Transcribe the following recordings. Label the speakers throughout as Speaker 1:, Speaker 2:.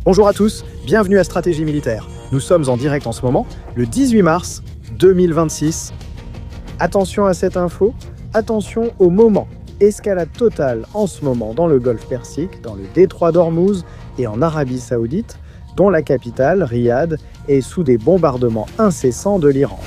Speaker 1: Bonjour à tous, bienvenue à Stratégie Militaire. Nous sommes en direct en ce moment, le 18 mars 2026. Attention à cette info, attention au moment. Escalade totale en ce moment dans le Golfe Persique, dans le détroit d'Ormuz et en Arabie Saoudite, dont la capitale, Riyad, est sous des bombardements incessants de l'Iran.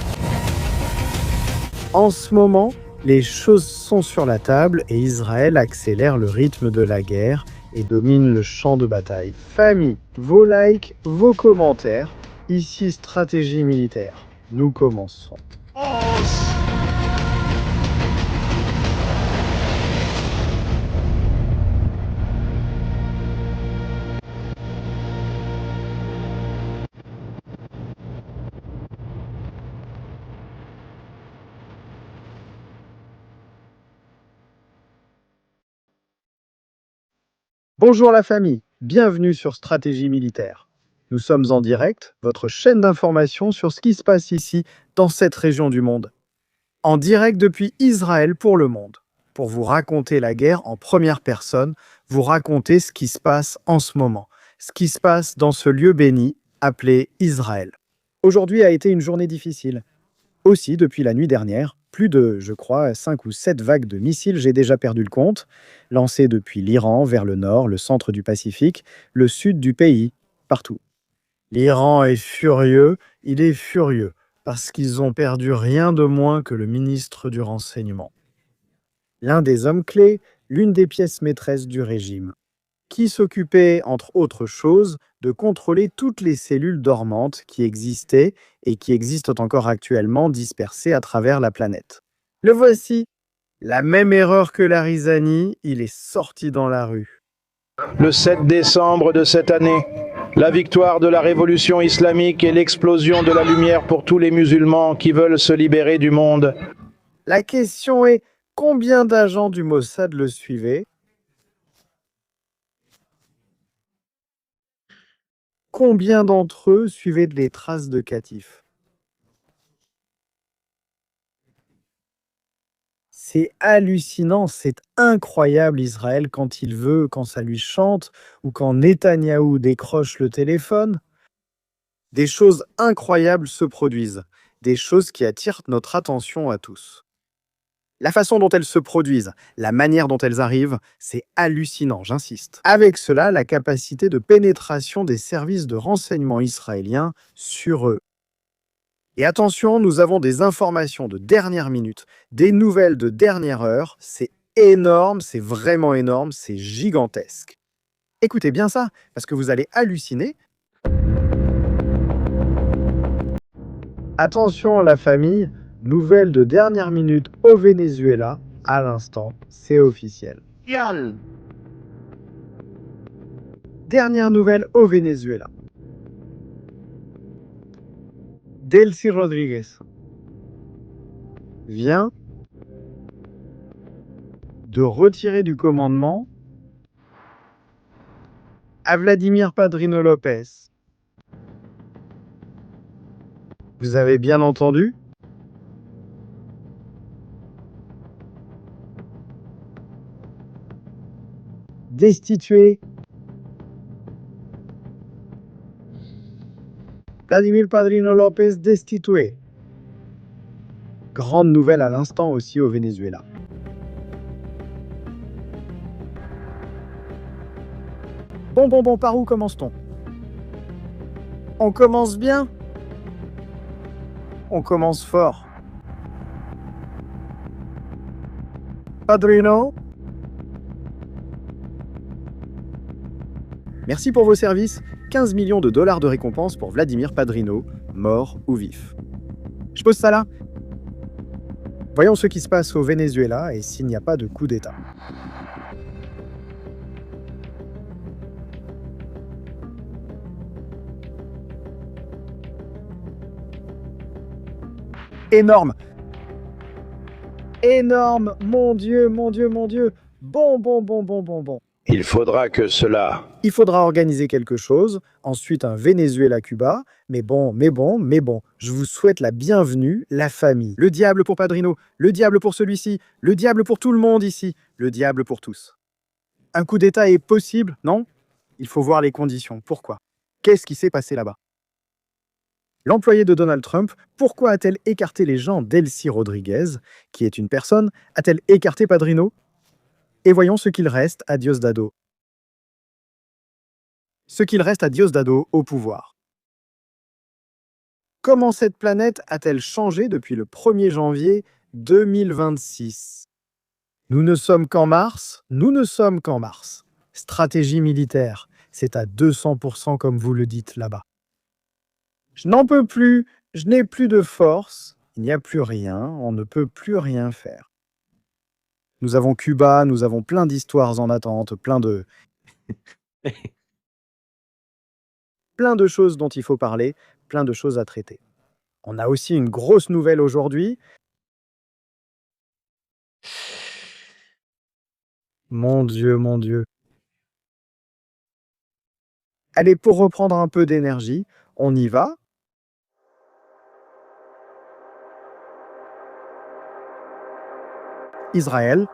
Speaker 1: En ce moment, les choses sont sur la table et Israël accélère le rythme de la guerre et domine le champ de bataille. Famille, vos likes, vos commentaires. Ici Stratégie Militaire. Nous commençons. Bonjour la famille, bienvenue sur Stratégie Militaire. Nous sommes en direct, votre chaîne d'information sur ce qui se passe ici, dans cette région du monde. En direct depuis Israël pour le monde. Pour vous raconter la guerre en première personne, vous raconter ce qui se passe en ce moment. Ce qui se passe dans ce lieu béni appelé Israël. Aujourd'hui a été une journée difficile. Aussi, depuis la nuit dernière, plus de, 5 ou 7 vagues de missiles, j'ai déjà perdu le compte, lancées depuis l'Iran vers le nord, le centre du Pacifique, le sud du pays, partout. L'Iran est furieux, il est furieux, parce qu'ils ont perdu rien de moins que le ministre du Renseignement. L'un des hommes clés, l'une des pièces maîtresses du régime, qui s'occupait, entre autres choses, de contrôler toutes les cellules dormantes qui existaient et qui existent encore actuellement dispersées à travers la planète. Le voici. La même erreur que Larizani, il est sorti dans la rue.
Speaker 2: Le 7 décembre de cette année, la victoire de la révolution islamique et l'explosion de la lumière pour tous les musulmans qui veulent se libérer du monde.
Speaker 1: La question est, combien d'agents du Mossad le suivaient ? Combien d'entre eux suivaient les traces de Qatif ? C'est hallucinant, c'est incroyable Israël quand il veut, quand ça lui chante, ou quand Netanyahou décroche le téléphone. Des choses incroyables se produisent, des choses qui attirent notre attention à tous. La façon dont elles se produisent, la manière dont elles arrivent, c'est hallucinant, j'insiste. Avec cela, la capacité de pénétration des services de renseignement israéliens sur eux. Et attention, nous avons des informations de dernière minute, des nouvelles de dernière heure, c'est énorme, c'est vraiment énorme, c'est gigantesque. Écoutez bien ça, parce que vous allez halluciner. Attention la famille, nouvelle de dernière minute au Venezuela, à l'instant, c'est officiel. Dernière nouvelle au Venezuela. Delcy Rodriguez vient de retirer du commandement à Vladimir Padrino Lopez. Vous avez bien entendu ? Destitué. Vladimir Padrino Lopez destitué. Grande nouvelle à l'instant aussi au Venezuela. Bon, par où commence-t-on ? On commence bien ? On commence fort. Padrino ? Merci pour vos services. 15 millions de dollars de récompense pour Vladimir Padrino, mort ou vif. Je pose ça là. Voyons ce qui se passe au Venezuela et s'il n'y a pas de coup d'État. Énorme. Énorme. Mon Dieu. Bon.
Speaker 2: Il faudra que cela...
Speaker 1: Il faudra organiser quelque chose, ensuite un Venezuela-Cuba, mais bon, je vous souhaite la bienvenue, la famille. Le diable pour Padrino, le diable pour celui-ci, le diable pour tout le monde ici, le diable pour tous. Un coup d'État est possible, non ? Il faut voir les conditions. Pourquoi ? Qu'est-ce qui s'est passé là-bas? L'employé de Donald Trump, pourquoi a-t-elle écarté les gens d'Elsie Rodriguez, qui est une personne? A-t-elle écarté Padrino? Et voyons ce qu'il reste à Diosdado. Ce qu'il reste à Diosdado au pouvoir. Comment cette planète a-t-elle changé depuis le 1er janvier 2026? Nous ne sommes qu'en mars, nous ne sommes qu'en mars. Stratégie militaire, c'est à 200% comme vous le dites là-bas. Je n'en peux plus, je n'ai plus de force, il n'y a plus rien, on ne peut plus rien faire. Nous avons Cuba, nous avons plein d'histoires en attente, plein de choses dont il faut parler, plein de choses à traiter. On a aussi une grosse nouvelle aujourd'hui. Mon Dieu, mon Dieu. Allez, pour reprendre un peu d'énergie, on y va. Israël.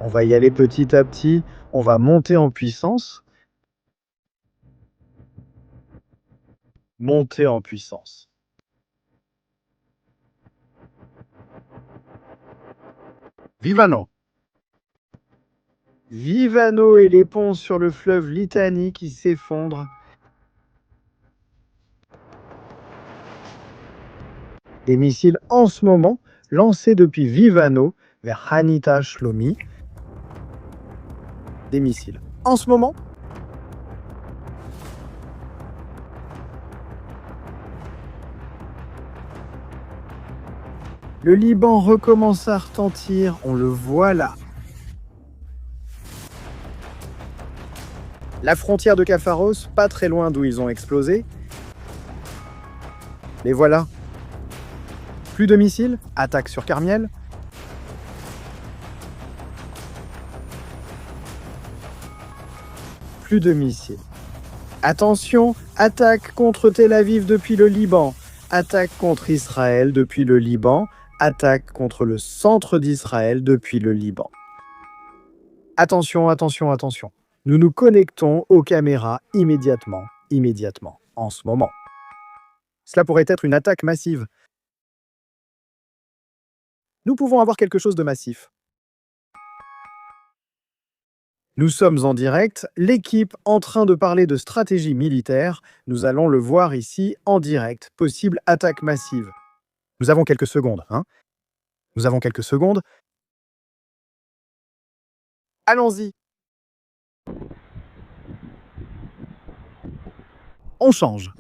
Speaker 1: On va y aller petit à petit, on va monter en puissance. Monter en puissance. Vivano. Vivano et les ponts sur le fleuve Litani qui s'effondrent. Des missiles en ce moment lancés depuis Vivano vers Hanita Shlomi. Des missiles en ce moment. Le Liban recommence à retentir, on le voit là. La frontière de Kafaros, pas très loin d'où ils ont explosé. Les voilà. Plus de missiles, attaque sur Carmiel. Plus de missiles. Attention, attaque contre Tel Aviv depuis le Liban. Attaque contre Israël depuis le Liban. Attaque contre le centre d'Israël depuis le Liban. Attention, attention, attention. Nous nous connectons aux caméras immédiatement, en ce moment. Cela pourrait être une attaque massive. Nous pouvons avoir quelque chose de massif. Nous sommes en direct, l'équipe en train de parler de stratégie militaire. Nous allons le voir ici en direct. Possible attaque massive. Nous avons quelques secondes, hein? Nous avons quelques secondes. Allons-y. On change.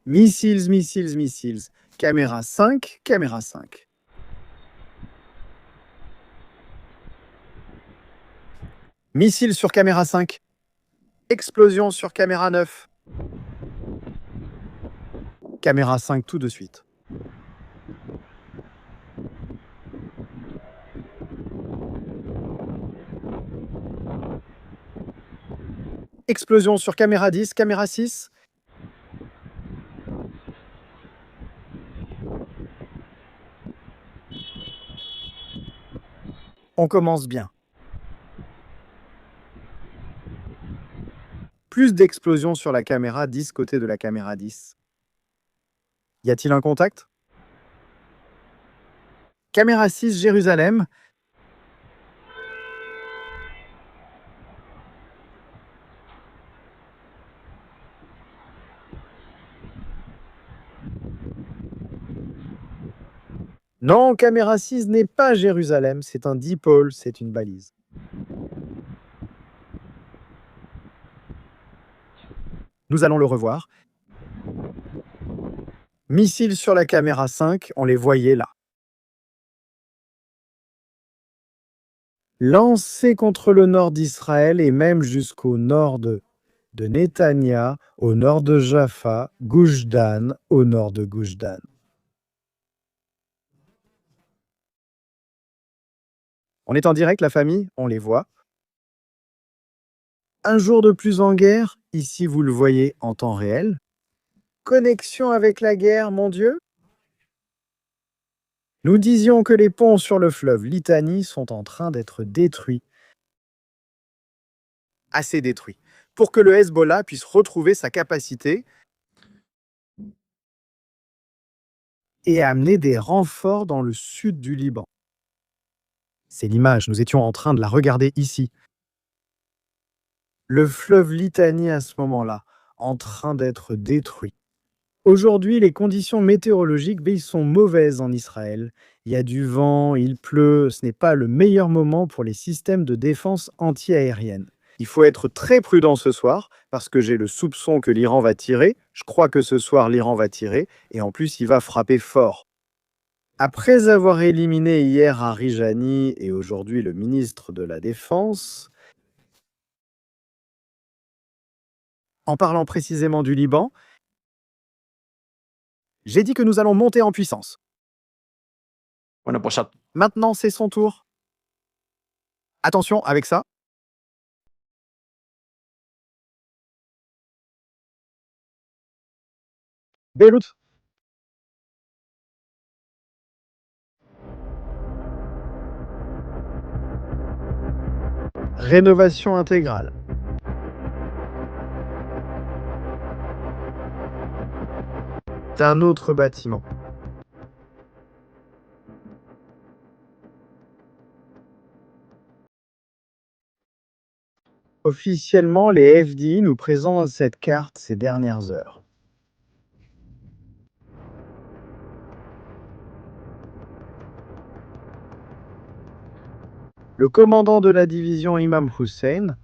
Speaker 1: Missiles, missiles, missiles. Caméra 5, caméra 5. Missile sur caméra 5. Explosion sur caméra 9. Caméra 5 tout de suite. Explosion sur caméra 10, caméra 6. On commence bien. Plus d'explosions sur la caméra 10 côté de la caméra 10. Y a-t-il un contact? Caméra 6, Jérusalem. Non, caméra 6 n'est pas Jérusalem, c'est un dipôle, c'est une balise. Nous allons le revoir. Missiles sur la caméra 5, on les voyait là. Lancés contre le nord d'Israël et même jusqu'au nord de Netanya, au nord de Jaffa, Gush Dan, au nord de Gush Dan. On est en direct, la famille, on les voit. Un jour de plus en guerre, ici vous le voyez en temps réel. Connexion avec la guerre, mon Dieu. Nous disions que les ponts sur le fleuve Litani sont en train d'être détruits. assez détruit, pour que le Hezbollah puisse retrouver sa capacité et amener des renforts dans le sud du Liban. C'est l'image, nous étions en train de la regarder ici. Le fleuve Litanie à ce moment-là, en train d'être détruit. Aujourd'hui, les conditions météorologiques ils sont mauvaises en Israël. Il y a du vent, il pleut, ce n'est pas le meilleur moment pour les systèmes de défense anti-aérienne. Il faut être très prudent ce soir, parce que j'ai le soupçon que l'Iran va tirer. Je crois que ce soir, l'Iran va tirer, et en plus, il va frapper fort. Après avoir éliminé hier Harijani et aujourd'hui le ministre de la Défense, en parlant précisément du Liban, j'ai dit que nous allons monter en puissance.
Speaker 3: Bueno, pues
Speaker 1: Maintenant, c'est son tour. Attention avec ça. Beyrouth. Rénovation intégrale. D'un autre bâtiment. Officiellement, les FDI nous présentent cette carte ces dernières heures. Le commandant de la division Imam Hussein,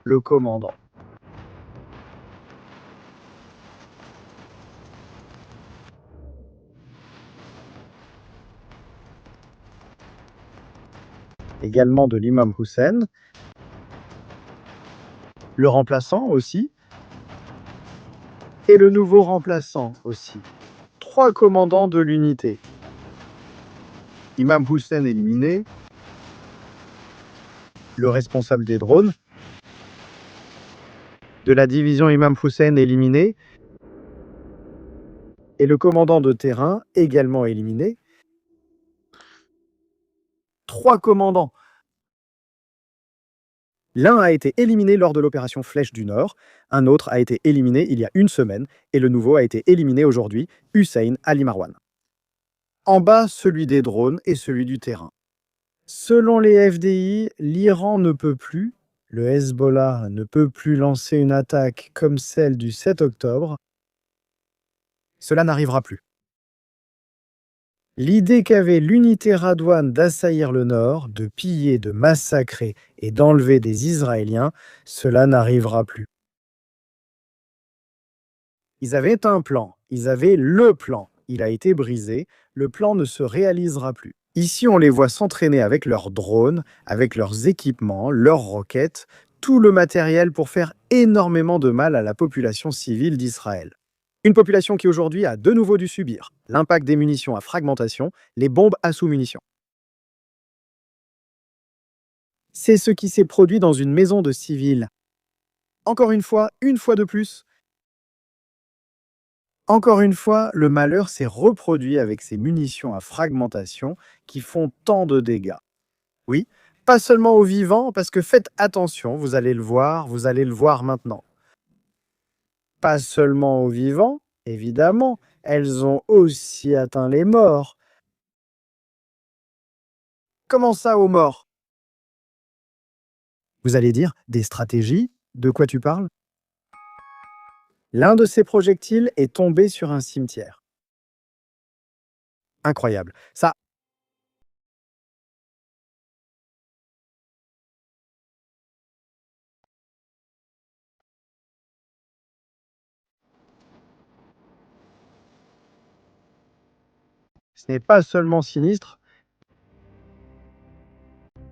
Speaker 1: le commandant. Également de l'imam Hussein, le remplaçant aussi, et le nouveau remplaçant aussi. 3 commandants de l'unité. Imam Hussein éliminé, le responsable des drones, de la division Imam Hussein éliminé, et le commandant de terrain également éliminé. 3 commandants. L'un a été éliminé lors de l'opération Flèche du Nord, un autre a été éliminé il y a une semaine, et le nouveau a été éliminé aujourd'hui, Hussein Ali Marwan. En bas, celui des drones et celui du terrain. Selon les FDI, l'Iran ne peut plus, le Hezbollah ne peut plus lancer une attaque comme celle du 7 octobre. Cela n'arrivera plus. L'idée qu'avait l'unité Radouane d'assaillir le nord, de piller, de massacrer et d'enlever des Israéliens, cela n'arrivera plus. Ils avaient un plan, ils avaient le plan. Il a été brisé, le plan ne se réalisera plus. Ici, on les voit s'entraîner avec leurs drones, avec leurs équipements, leurs roquettes, tout le matériel pour faire énormément de mal à la population civile d'Israël. Une population qui aujourd'hui a de nouveau dû subir l'impact des munitions à fragmentation, les bombes à sous-munitions. C'est ce qui s'est produit dans une maison de civils. Encore une fois de plus. Encore une fois, le malheur s'est reproduit avec ces munitions à fragmentation qui font tant de dégâts. Oui, pas seulement aux vivants, parce que faites attention, vous allez le voir maintenant. Pas seulement aux vivants, évidemment, elles ont aussi atteint les morts. Comment ça aux morts? Vous allez dire, des stratégies? De quoi tu parles? L'un de ces projectiles est tombé sur un cimetière. Incroyable. Ça, ce n'est pas seulement sinistre,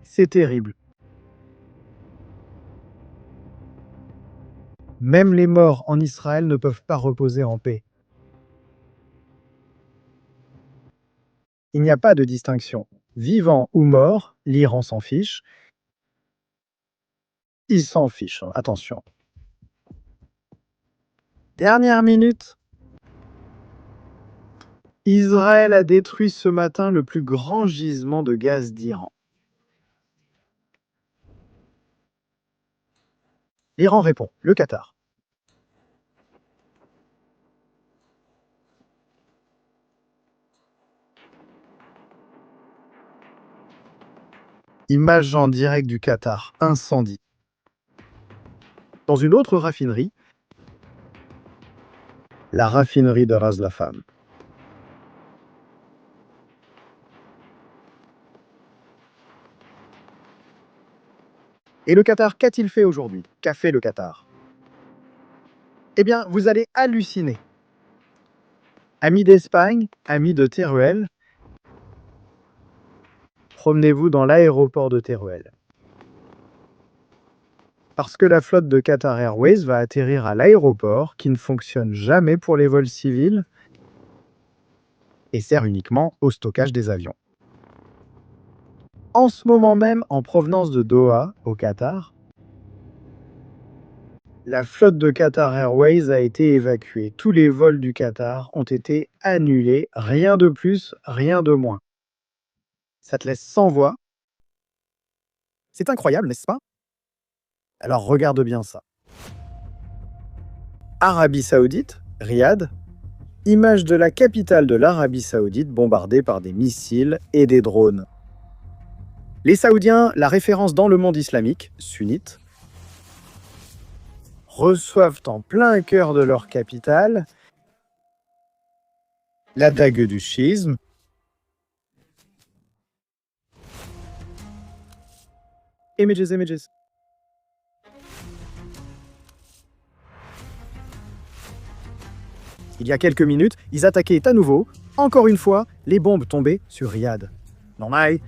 Speaker 1: c'est terrible. Même les morts en Israël ne peuvent pas reposer en paix. Il n'y a pas de distinction. Vivant ou mort, l'Iran s'en fiche. Il s'en fiche, attention. Dernière minute. Israël a détruit ce matin le plus grand gisement de gaz d'Iran. L'Iran répond, le Qatar. Image en direct du Qatar, incendie. Dans une autre raffinerie, la raffinerie de Ras Laffan. Et le Qatar, qu'a-t-il fait aujourd'hui? Qu'a fait le Qatar? Eh bien, vous allez halluciner. Amis d'Espagne, amis de Teruel, promenez-vous dans l'aéroport de Teruel. Parce que la flotte de Qatar Airways va atterrir à l'aéroport qui ne fonctionne jamais pour les vols civils et sert uniquement au stockage des avions. En ce moment même, en provenance de Doha, au Qatar, la flotte de Qatar Airways a été évacuée. Tous les vols du Qatar ont été annulés. Rien de plus, rien de moins. Ça te laisse sans voix. C'est incroyable, n'est-ce pas? Alors regarde bien ça. Arabie Saoudite, Riyad, image de la capitale de l'Arabie Saoudite bombardée par des missiles et des drones. Les Saoudiens, la référence dans le monde islamique, sunnite, reçoivent en plein cœur de leur capitale la dague du schisme, images. Il y a quelques minutes, ils attaquaient à nouveau, encore une fois, les bombes tombaient sur Riyad. Non mai.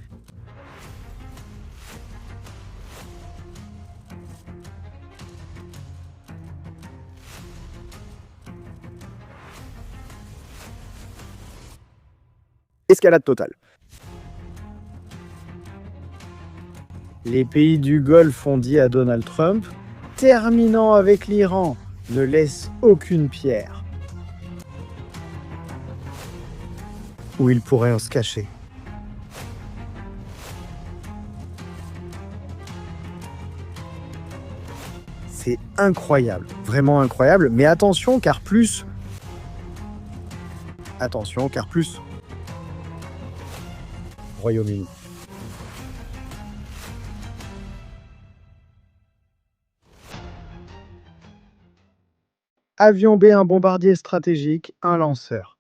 Speaker 1: Escalade totale. Les pays du Golfe ont dit à Donald Trump, terminant avec l'Iran, ne laisse aucune pierre où il pourrait se cacher. C'est incroyable, vraiment incroyable, mais attention car plus... Royaume-Uni. Avion B1 bombardier stratégique, un lanceur.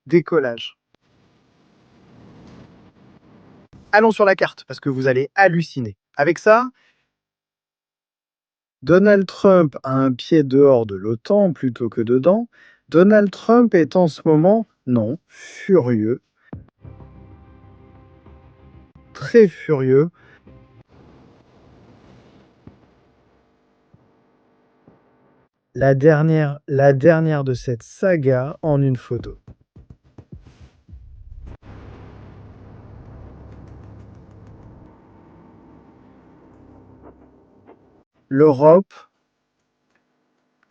Speaker 1: Décollage. Allons sur la carte, parce que vous allez halluciner. Avec ça, Donald Trump a un pied dehors de l'OTAN plutôt que dedans. Donald Trump est en ce moment, non, furieux. Très furieux. La dernière de cette saga en une photo. L'Europe,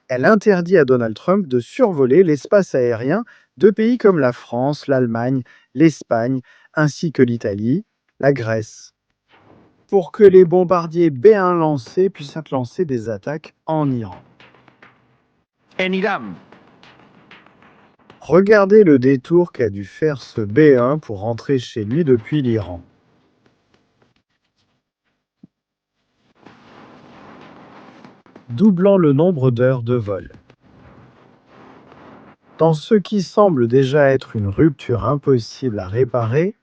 Speaker 1: elle interdit à Donald Trump de survoler l'espace aérien de pays comme la France, l'Allemagne, l'Espagne, ainsi que l'Italie, la Grèce, pour que les bombardiers B1 lancés puissent lancer des attaques en Iran.
Speaker 3: En Irán.
Speaker 1: Regardez le détour qu'a dû faire ce B1 pour rentrer chez lui depuis l'Iran. Doublant le nombre d'heures de vol. Dans ce qui semble déjà être une rupture impossible à réparer,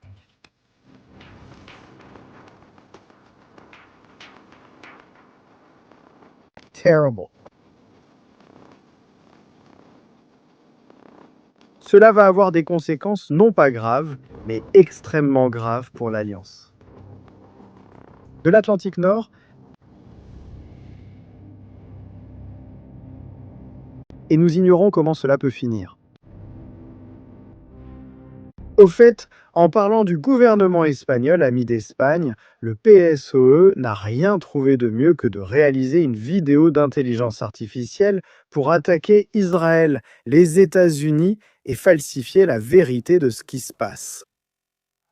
Speaker 1: terrible. Cela va avoir des conséquences non pas graves, mais extrêmement graves pour l'Alliance. De l'Atlantique Nord, et nous ignorons comment cela peut finir. Au fait, en parlant du gouvernement espagnol, ami d'Espagne, le PSOE n'a rien trouvé de mieux que de réaliser une vidéo d'intelligence artificielle pour attaquer Israël, les États-Unis et falsifier la vérité de ce qui se passe.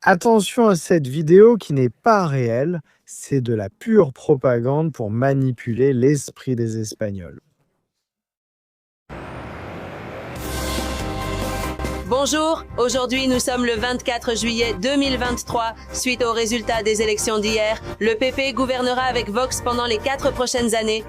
Speaker 1: Attention à cette vidéo qui n'est pas réelle, c'est de la pure propagande pour manipuler l'esprit des Espagnols.
Speaker 4: Bonjour, aujourd'hui nous sommes le 24 juillet 2023. Suite aux résultats des élections d'hier, le PP gouvernera avec Vox pendant les 4 prochaines années.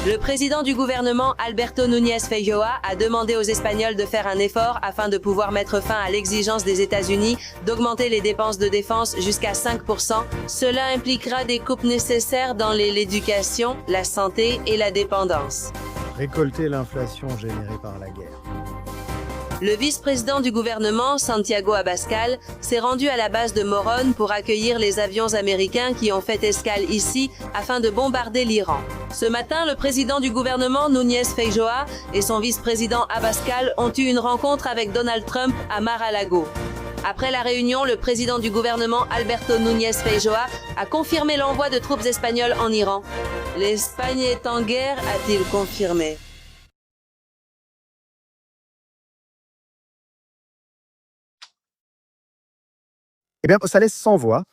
Speaker 4: Le président du gouvernement, Alberto Núñez Feijóo, a demandé aux Espagnols de faire un effort afin de pouvoir mettre fin à l'exigence des États-Unis d'augmenter les dépenses de défense jusqu'à 5%. Cela impliquera des coupes nécessaires dans l'éducation, la santé et la dépendance.
Speaker 1: Récolter l'inflation générée par la guerre.
Speaker 4: Le vice-président du gouvernement, Santiago Abascal, s'est rendu à la base de Morón pour accueillir les avions américains qui ont fait escale ici afin de bombarder l'Iran. Ce matin, le président du gouvernement, Núñez Feijóo, et son vice-président Abascal ont eu une rencontre avec Donald Trump à Mar-a-Lago. Après la réunion, le président du gouvernement, Alberto Núñez Feijóo, a confirmé l'envoi de troupes espagnoles en Iran. L'Espagne est en guerre, a-t-il confirmé.
Speaker 1: Eh bien, ça laisse sans voix.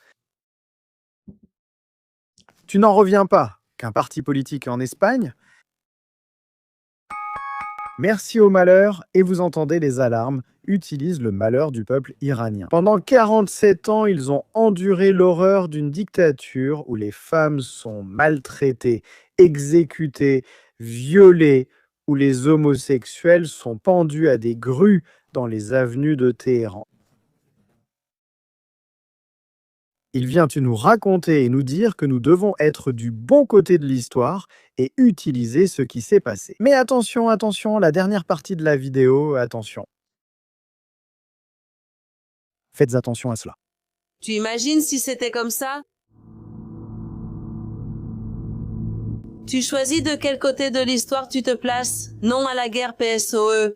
Speaker 1: Tu n'en reviens pas qu'un parti politique en Espagne, merci au malheur, et vous entendez les alarmes, utilise le malheur du peuple iranien. Pendant 47 ans, ils ont enduré l'horreur d'une dictature où les femmes sont maltraitées, exécutées, violées, où les homosexuels sont pendus à des grues dans les avenues de Téhéran. Il vient nous raconter et nous dire que nous devons être du bon côté de l'histoire et utiliser ce qui s'est passé. Mais attention, attention, la dernière partie de la vidéo, attention. Faites attention à cela.
Speaker 4: Tu imagines si c'était comme ça? Tu choisis de quel côté de l'histoire tu te places? Non à la guerre PSOE.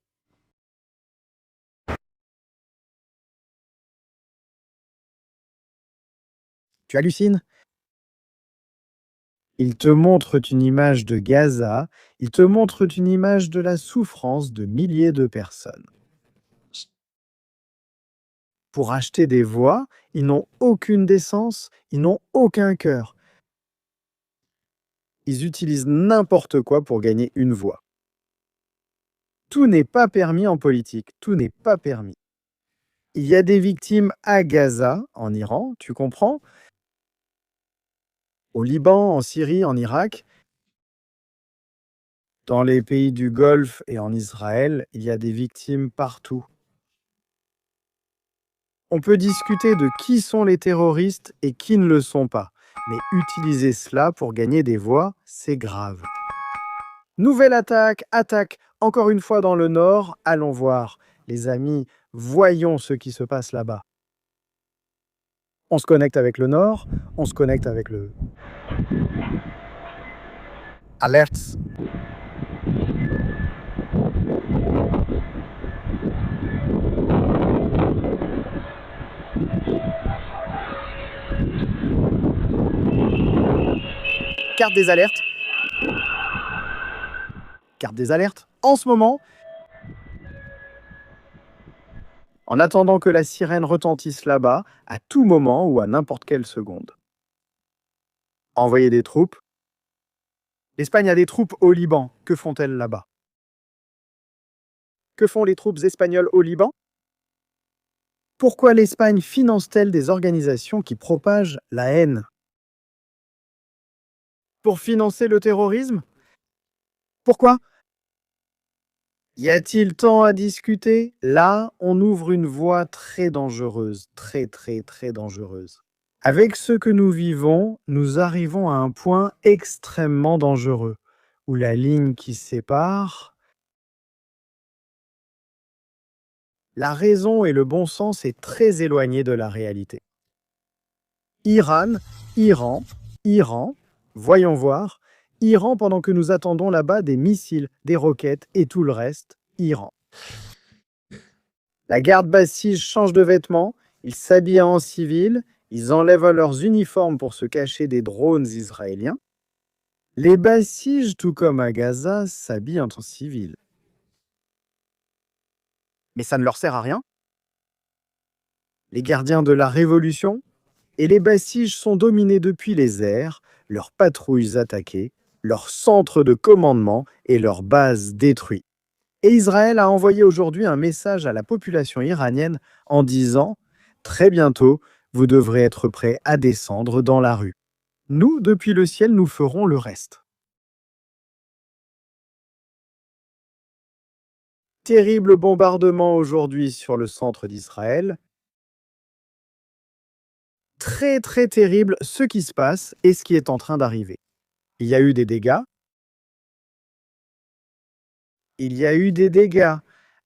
Speaker 1: Tu hallucines? Il te montre une image de Gaza, il te montre une image de la souffrance de milliers de personnes. Pour acheter des voix, ils n'ont aucune décence, ils n'ont aucun cœur. Ils utilisent n'importe quoi pour gagner une voix. Tout n'est pas permis en politique, tout n'est pas permis. Il y a des victimes à Gaza, en Iran, tu comprends? Au Liban, en Syrie, en Irak, dans les pays du Golfe et en Israël, il y a des victimes partout. On peut discuter de qui sont les terroristes et qui ne le sont pas, mais utiliser cela pour gagner des voix, c'est grave. Nouvelle attaque, encore une fois dans le nord, allons voir. Les amis, voyons ce qui se passe là-bas. On se connecte avec le nord, on se connecte avec le... Alerts. Carte des alertes. Carte des alertes. En ce moment, en attendant que la sirène retentisse là-bas, à tout moment ou à n'importe quelle seconde. Envoyer des troupes. L'Espagne a des troupes au Liban. Que font-elles là-bas? Que font les troupes espagnoles au Liban? Pourquoi l'Espagne finance-t-elle des organisations qui propagent la haine? Pour financer le terrorisme? Pourquoi? Y a-t-il tant à discuter? Là, on ouvre une voie très dangereuse, très dangereuse. Avec ce que nous vivons, nous arrivons à un point extrêmement dangereux, où la ligne qui sépare la raison et le bon sens est très éloigné de la réalité. Iran, Iran, voyons voir. Iran pendant que nous attendons là-bas des missiles, des roquettes et tout le reste, Iran. La garde bassiste change de vêtements, ils s'habillent en civil, ils enlèvent leurs uniformes pour se cacher des drones israéliens. Les bassiges, tout comme à Gaza, s'habillent en civil. Mais ça ne leur sert à rien. les gardiens de la Révolution, et les Bassiges sont dominés depuis les airs, leurs patrouilles attaquées, leurs centres de commandement et leurs bases détruites. Et Israël a envoyé aujourd'hui un message à la population iranienne en disant « Très bientôt, vous devrez être prêts à descendre dans la rue. Nous, depuis le ciel, nous ferons le reste. » Terrible bombardement aujourd'hui sur le centre d'Israël. Très très terrible ce qui se passe et ce qui est en train d'arriver. Il y a eu des dégâts.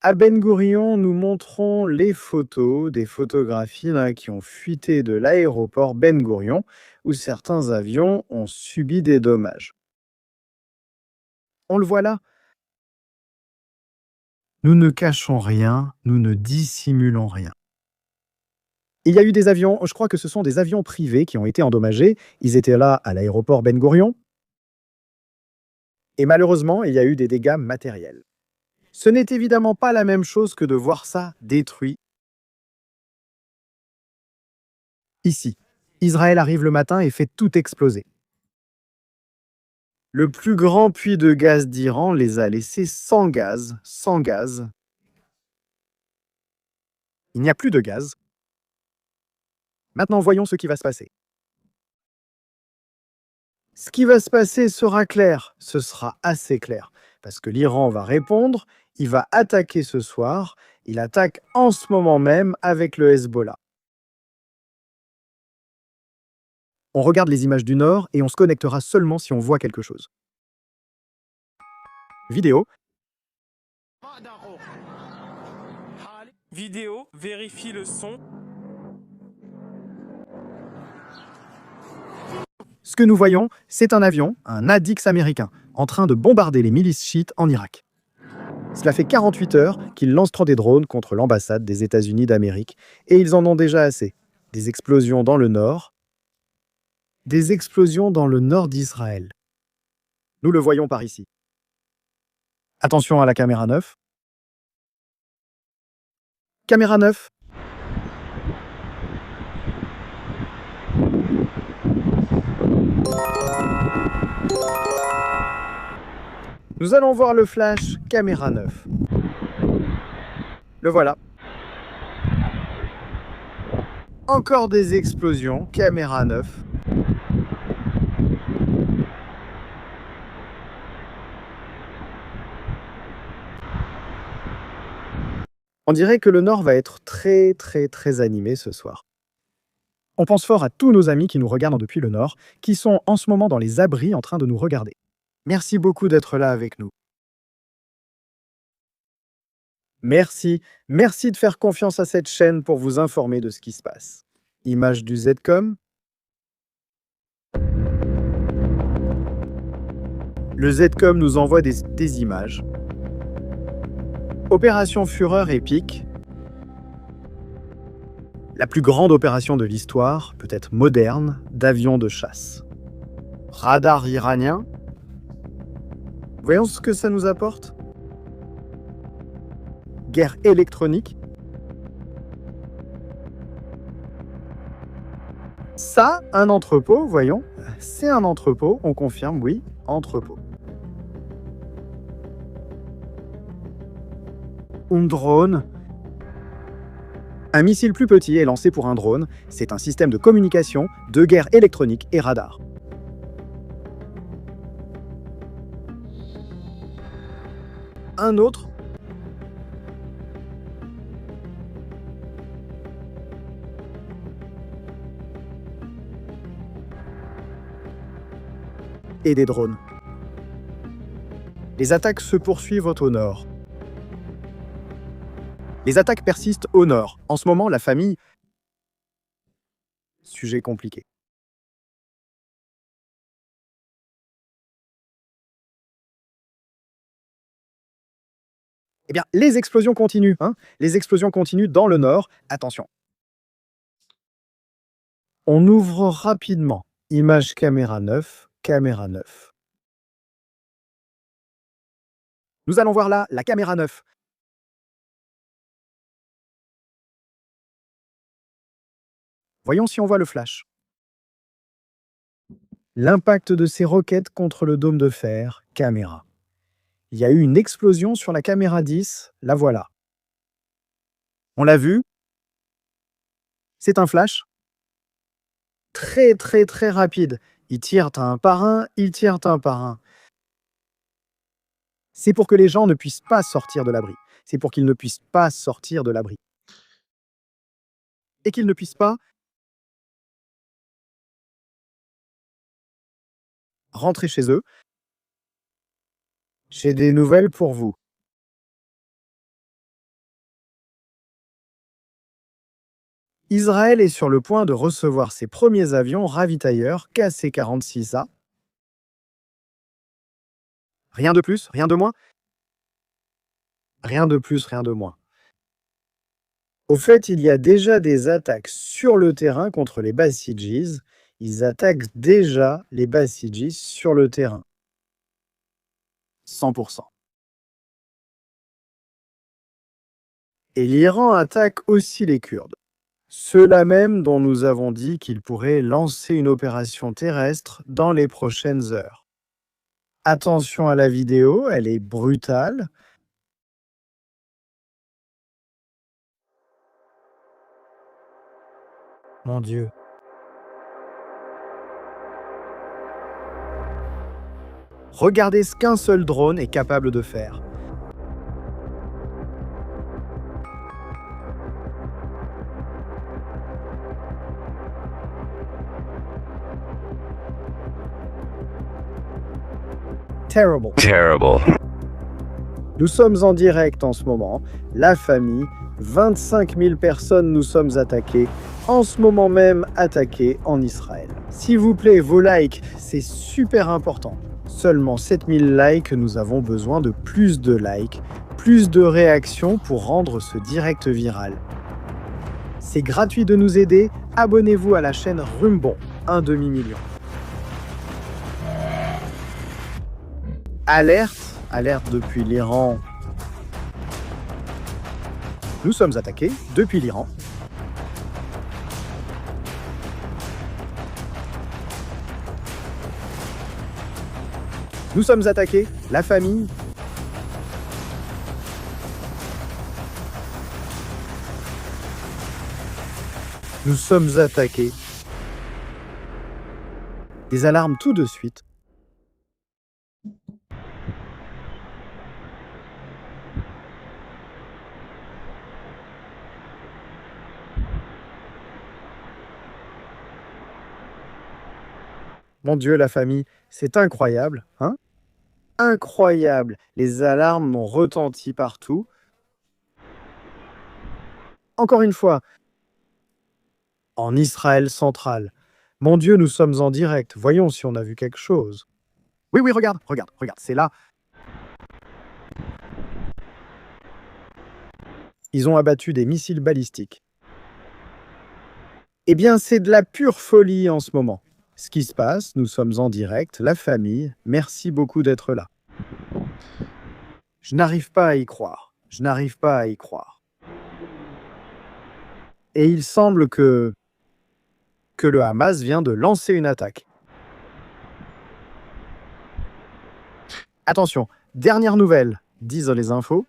Speaker 1: À Ben Gourion, nous montrons les photos, des photographies là, qui ont fuité de l'aéroport Ben Gourion, où certains avions ont subi des dommages. On le voit là. Nous ne cachons rien, nous ne dissimulons rien. Il y a eu des avions, je crois que ce sont des avions privés qui ont été endommagés. Ils étaient là à l'aéroport Ben Gourion. Et malheureusement, il y a eu des dégâts matériels. Ce n'est évidemment pas la même chose que de voir ça détruit. Ici, Israël arrive le matin et fait tout exploser. Le plus grand puits de gaz d'Iran les a laissés sans gaz, sans gaz. Il n'y a plus de gaz. Maintenant, voyons ce qui va se passer. Ce qui va se passer sera clair, ce sera assez clair, parce que l'Iran va répondre, il va attaquer ce soir, il attaque en ce moment même avec le Hezbollah. On regarde les images du Nord et on se connectera seulement si on voit quelque chose. Vidéo.
Speaker 5: Vidéo, vérifie le son.
Speaker 1: Ce que nous voyons, c'est un avion, un ADX américain, en train de bombarder les milices chiites en Irak. Cela fait 48 heures qu'ils lancent des drones contre l'ambassade des États-Unis d'Amérique, et ils en ont déjà assez. Des explosions dans le nord d'Israël. Nous le voyons par ici. Attention à la caméra 9. Caméra 9. Nous allons voir le flash caméra 9. Le voilà. Encore des explosions, caméra 9. On dirait que le Nord va être très animé ce soir. On pense fort à tous nos amis qui nous regardent depuis le Nord, qui sont en ce moment dans les abris en train de nous regarder. Merci beaucoup d'être là avec nous. Merci de faire confiance à cette chaîne pour vous informer de ce qui se passe. Image du Zcom. Le Zcom nous envoie des images. Opération Fureur épique. La plus grande opération de l'histoire, peut-être moderne, d'avions de chasse. Radar iranien. Voyons ce que ça nous apporte. Guerre électronique. Ça, un entrepôt, voyons. C'est un entrepôt, on confirme, oui, entrepôt. Un drone. Un missile plus petit est lancé pour un drone. C'est un système de communication, de guerre électronique et radar. Un autre. Et des drones. Les attaques se poursuivent au nord. Les attaques persistent au nord. En ce moment, la famille... Sujet compliqué. Eh bien, les explosions continuent. Les explosions continuent dans le nord. Attention. On ouvre rapidement. Image caméra 9. Caméra 9. Nous allons voir là la caméra 9. Voyons si on voit le flash. L'impact de ces roquettes contre le dôme de fer, caméra. Il y a eu une explosion sur la caméra 10, la voilà. On l'a vu? C'est un flash très rapide. Ils tirent un par un, ils tirent un par un. C'est pour que les gens ne puissent pas sortir de l'abri. C'est pour qu'ils ne puissent pas sortir de l'abri. Et qu'ils ne puissent pas rentrer chez eux. J'ai des nouvelles pour vous. Israël est sur le point de recevoir ses premiers avions ravitailleurs KC-46A. Rien de plus, rien de moins? Rien de plus, rien de moins. Au fait, il y a déjà des attaques sur le terrain contre les Basijis. Ils attaquent déjà les Basijis sur le terrain. 100%. Et l'Iran attaque aussi les Kurdes. Ceux-là même dont nous avons dit qu'ils pourraient lancer une opération terrestre dans les prochaines heures. Attention à la vidéo, elle est brutale. Mon Dieu. Regardez ce qu'un seul drone est capable de faire. Terrible. Nous sommes en direct en ce moment. La famille, 25 000 personnes nous sommes attaquées. En ce moment même attaquées en Israël. S'il vous plaît, vos likes, c'est super important. Seulement 7000 likes, nous avons besoin de plus de likes, plus de réactions pour rendre ce direct viral. C'est gratuit de nous aider. Abonnez-vous à la chaîne Rumbon, 1 demi-million. Alerte depuis l'Iran. Nous sommes attaqués depuis l'Iran. Nous sommes attaqués, la famille. Nous sommes attaqués. Des alarmes tout de suite. Mon Dieu, la famille, c'est incroyable, hein? Incroyable! Les alarmes ont retenti partout. Encore une fois, en Israël central. Mon Dieu, nous sommes en direct. Voyons si on a vu quelque chose. Oui, regarde, c'est là. Ils ont abattu des missiles balistiques. Eh bien, c'est de la pure folie en ce moment. Ce qui se passe, nous sommes en direct, la famille, merci beaucoup d'être là. Je n'arrive pas à y croire. Et il semble que le Hamas vient de lancer une attaque. Attention, dernière nouvelle, disent les infos.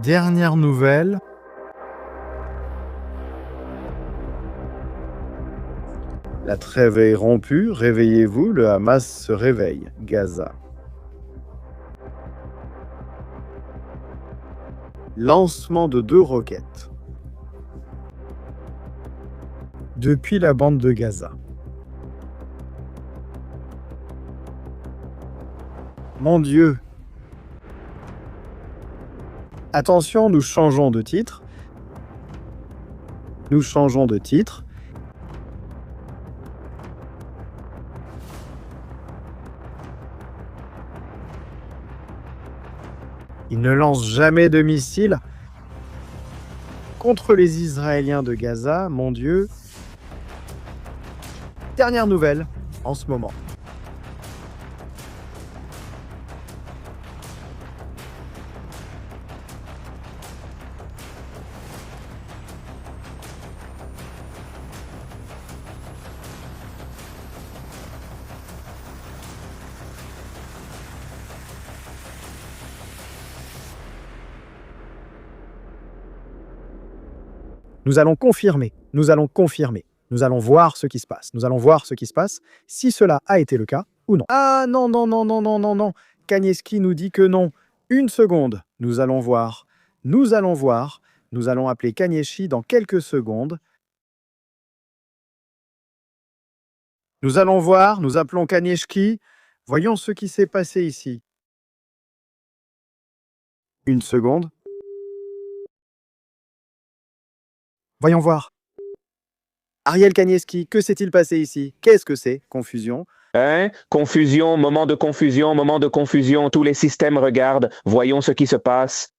Speaker 1: Dernière nouvelle. La trêve est rompue, réveillez-vous, le Hamas se réveille. Gaza. Lancement de 2 roquettes. Depuis la bande de Gaza. Mon Dieu! Attention, nous changeons de titre. Ils ne lancent jamais de missiles contre les Israéliens de Gaza, mon Dieu. Dernière nouvelle en ce moment. Nous allons confirmer, nous allons confirmer. Nous allons voir ce qui se passe. Nous allons voir ce qui se passe, si cela a été le cas ou non. Ah non, non, non, non, non, non, non. Kanievski nous dit que non. Une seconde. Nous allons voir. Nous allons voir. Nous allons appeler Kanievski dans quelques secondes. Nous allons voir. Nous appelons Kanievski. Voyons ce qui s'est passé ici. Une seconde. Voyons voir. Ariel Kanievski, que s'est-il passé ici? Qu'est-ce que c'est? Confusion.
Speaker 6: Hein? Confusion, moment de confusion, tous les systèmes regardent, voyons ce qui se passe.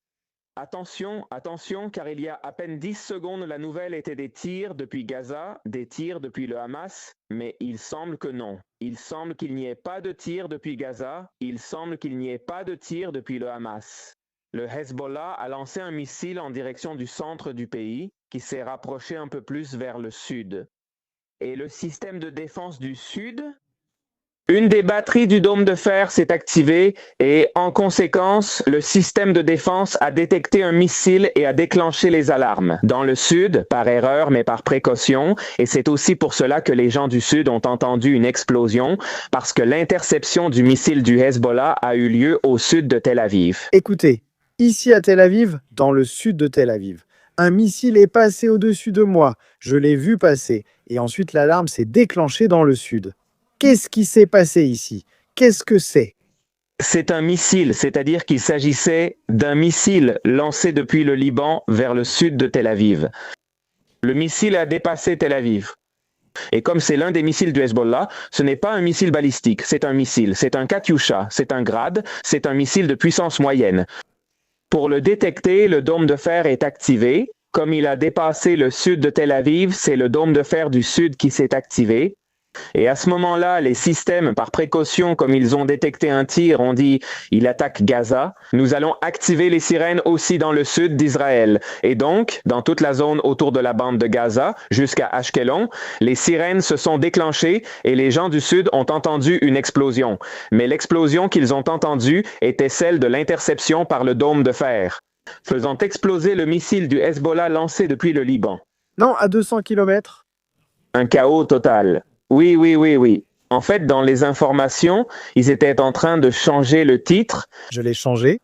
Speaker 6: Attention, attention, car il y a à peine 10 secondes, la nouvelle était des tirs depuis Gaza, des tirs depuis le Hamas, mais il semble que non. Il semble qu'il n'y ait pas de tirs depuis Gaza, il semble qu'il n'y ait pas de tirs depuis le Hamas. Le Hezbollah a lancé un missile en direction du centre du pays, qui s'est rapproché un peu plus vers le sud. Et le système de défense du sud? Une des batteries du dôme de fer s'est activée et, en conséquence, le système de défense a détecté un missile et a déclenché les alarmes. Dans le sud, par erreur mais par précaution, et c'est aussi pour cela que les gens du sud ont entendu une explosion, parce que l'interception du missile du Hezbollah a eu lieu au sud de Tel Aviv.
Speaker 1: Écoutez, ici à Tel Aviv, dans le sud de Tel Aviv, un missile est passé au-dessus de moi. Je l'ai vu passer. Et ensuite, l'alarme s'est déclenchée dans le sud. Qu'est-ce qui s'est passé ici? Qu'est-ce que c'est?
Speaker 6: C'est un missile, c'est-à-dire qu'il s'agissait d'un missile lancé depuis le Liban vers le sud de Tel Aviv. Le missile a dépassé Tel Aviv. Et comme c'est l'un des missiles du Hezbollah, ce n'est pas un missile balistique, c'est un missile. C'est un Katyusha, c'est un Grad, c'est un missile de puissance moyenne. Pour le détecter, le dôme de fer est activé. Comme il a dépassé le sud de Tel Aviv, c'est le dôme de fer du sud qui s'est activé. Et à ce moment-là, les systèmes, par précaution, comme ils ont détecté un tir, ont dit « il attaque Gaza ». Nous allons activer les sirènes aussi dans le sud d'Israël. Et donc, dans toute la zone autour de la bande de Gaza, jusqu'à Ashkelon, les sirènes se sont déclenchées et les gens du sud ont entendu une explosion. Mais l'explosion qu'ils ont entendue était celle de l'interception par le dôme de fer, faisant exploser le missile du Hezbollah lancé depuis le Liban.
Speaker 1: Non, à 200 km.
Speaker 6: Un chaos total. Oui. En fait, dans les informations, ils étaient en train de changer le titre.
Speaker 1: Je l'ai changé.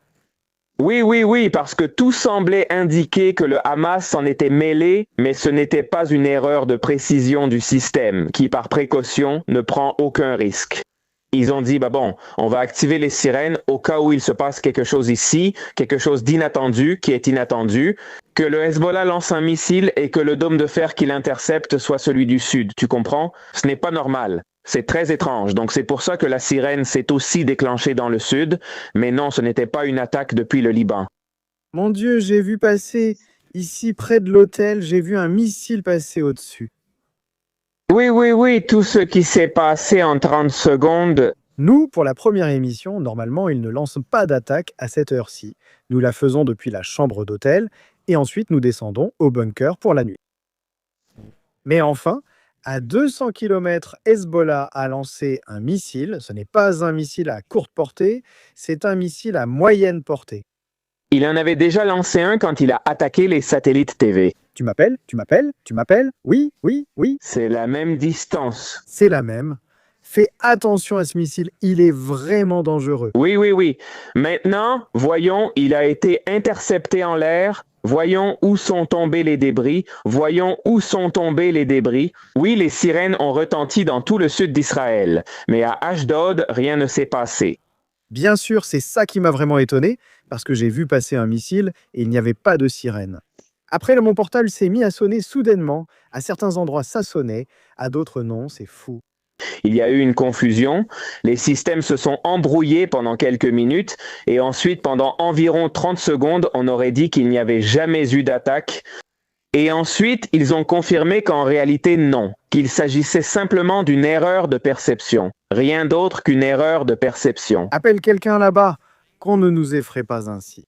Speaker 6: Oui, parce que tout semblait indiquer que le Hamas s'en était mêlé, mais ce n'était pas une erreur de précision du système, qui par précaution ne prend aucun risque. Ils ont dit, on va activer les sirènes au cas où il se passe quelque chose ici, quelque chose d'inattendu, qui est inattendu, que le Hezbollah lance un missile et que le dôme de fer qui l'intercepte soit celui du sud, tu comprends? Ce n'est pas normal. C'est très étrange, donc c'est pour ça que la sirène s'est aussi déclenchée dans le sud, mais non, ce n'était pas une attaque depuis le Liban.
Speaker 1: Mon Dieu, j'ai vu passer, ici près de l'hôtel, j'ai vu un missile passer au-dessus.
Speaker 6: Oui, tout ce qui s'est passé en 30 secondes.
Speaker 1: Nous, pour la première émission, normalement, ils ne lancent pas d'attaque à cette heure-ci. Nous la faisons depuis la chambre d'hôtel et ensuite nous descendons au bunker pour la nuit. Mais enfin, à 200 km, Hezbollah a lancé un missile. Ce n'est pas un missile à courte portée, c'est un missile à moyenne portée.
Speaker 6: Il en avait déjà lancé un quand il a attaqué les satellites TV.
Speaker 1: Tu m'appelles? Oui.
Speaker 6: C'est la même distance.
Speaker 1: C'est la même. Fais attention à ce missile, il est vraiment dangereux.
Speaker 6: Oui. Maintenant, voyons, il a été intercepté en l'air. Voyons où sont tombés les débris. Oui, les sirènes ont retenti dans tout le sud d'Israël. Mais à Ashdod, rien ne s'est passé.
Speaker 1: Bien sûr, c'est ça qui m'a vraiment étonné, parce que j'ai vu passer un missile et il n'y avait pas de sirène. Après, mon portable s'est mis à sonner soudainement. À certains endroits, ça sonnait, à d'autres non, c'est fou.
Speaker 6: Il y a eu une confusion, les systèmes se sont embrouillés pendant quelques minutes, et ensuite, pendant environ 30 secondes, on aurait dit qu'il n'y avait jamais eu d'attaque. Et ensuite, ils ont confirmé qu'en réalité, non, qu'il s'agissait simplement d'une erreur de perception. Rien d'autre qu'une erreur de perception.
Speaker 1: Appelle quelqu'un là-bas, qu'on ne nous effraie pas ainsi.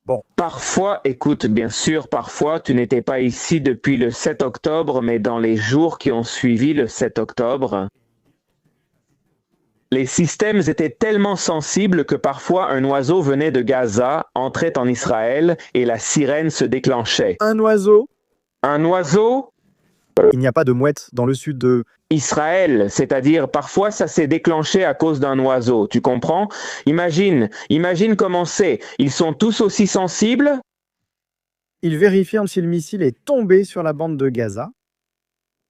Speaker 1: Bon.
Speaker 6: Parfois, écoute, bien sûr, parfois, tu n'étais pas ici depuis le 7 octobre, mais dans les jours qui ont suivi le 7 octobre, les systèmes étaient tellement sensibles que parfois un oiseau venait de Gaza, entrait en Israël et la sirène se déclenchait.
Speaker 1: Un oiseau?
Speaker 6: Un oiseau?
Speaker 1: Il n'y a pas de mouettes dans le sud de...
Speaker 6: Israël, c'est-à-dire parfois ça s'est déclenché à cause d'un oiseau, tu comprends? Imagine comment c'est. Ils sont tous aussi sensibles?
Speaker 1: Il vérifie si le missile est tombé sur la bande de Gaza.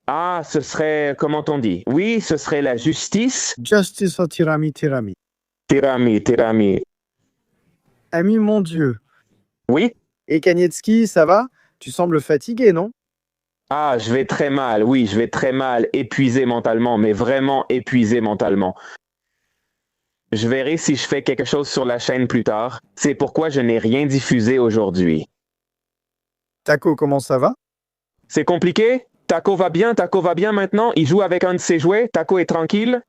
Speaker 6: Ah, ce serait, comment on dit? Oui, ce serait la justice.
Speaker 1: Justice for Tirami Tirami.
Speaker 6: Tirami.
Speaker 1: Ami, mon Dieu.
Speaker 6: Oui?
Speaker 1: Et Kanievski, ça va? Tu sembles fatigué, non?
Speaker 6: Ah, je vais très mal, oui, je vais très mal, épuisé mentalement, mais vraiment épuisé mentalement. Je verrai si je fais quelque chose sur la chaîne plus tard. C'est pourquoi je n'ai rien diffusé aujourd'hui.
Speaker 1: Taco, comment ça va?
Speaker 6: C'est compliqué? Taco va bien maintenant? Il joue avec un de ses jouets? Taco est tranquille?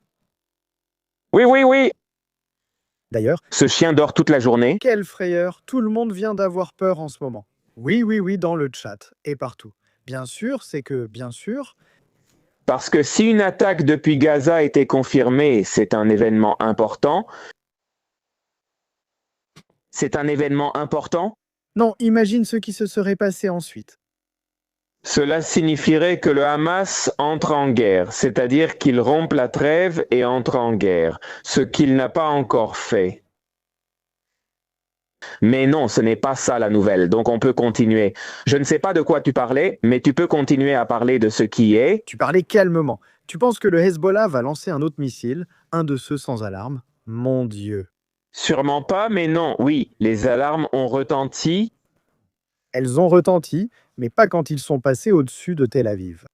Speaker 6: Oui.
Speaker 1: D'ailleurs,
Speaker 6: Ce chien dort toute la journée.
Speaker 1: quelle frayeur! Tout le monde vient d'avoir peur en ce moment. Oui, dans le chat et partout. Bien sûr,
Speaker 6: Parce que si une attaque depuis Gaza était confirmée, c'est un événement important. C'est un événement important?
Speaker 1: Non, imagine ce qui se serait passé ensuite.
Speaker 6: Cela signifierait que le Hamas entre en guerre, c'est-à-dire qu'il rompe la trêve et entre en guerre, ce qu'il n'a pas encore fait. Mais non, ce n'est pas ça la nouvelle, donc on peut continuer. Je ne sais pas de quoi tu parlais, mais tu peux continuer à parler de ce qui est.
Speaker 1: Tu parlais calmement. Tu penses que le Hezbollah va lancer un autre missile, un de ceux sans alarme? Mon Dieu.
Speaker 6: Sûrement pas, mais non, oui, les alarmes ont retenti.
Speaker 1: Elles ont retenti, mais pas quand ils sont passés au-dessus de Tel Aviv.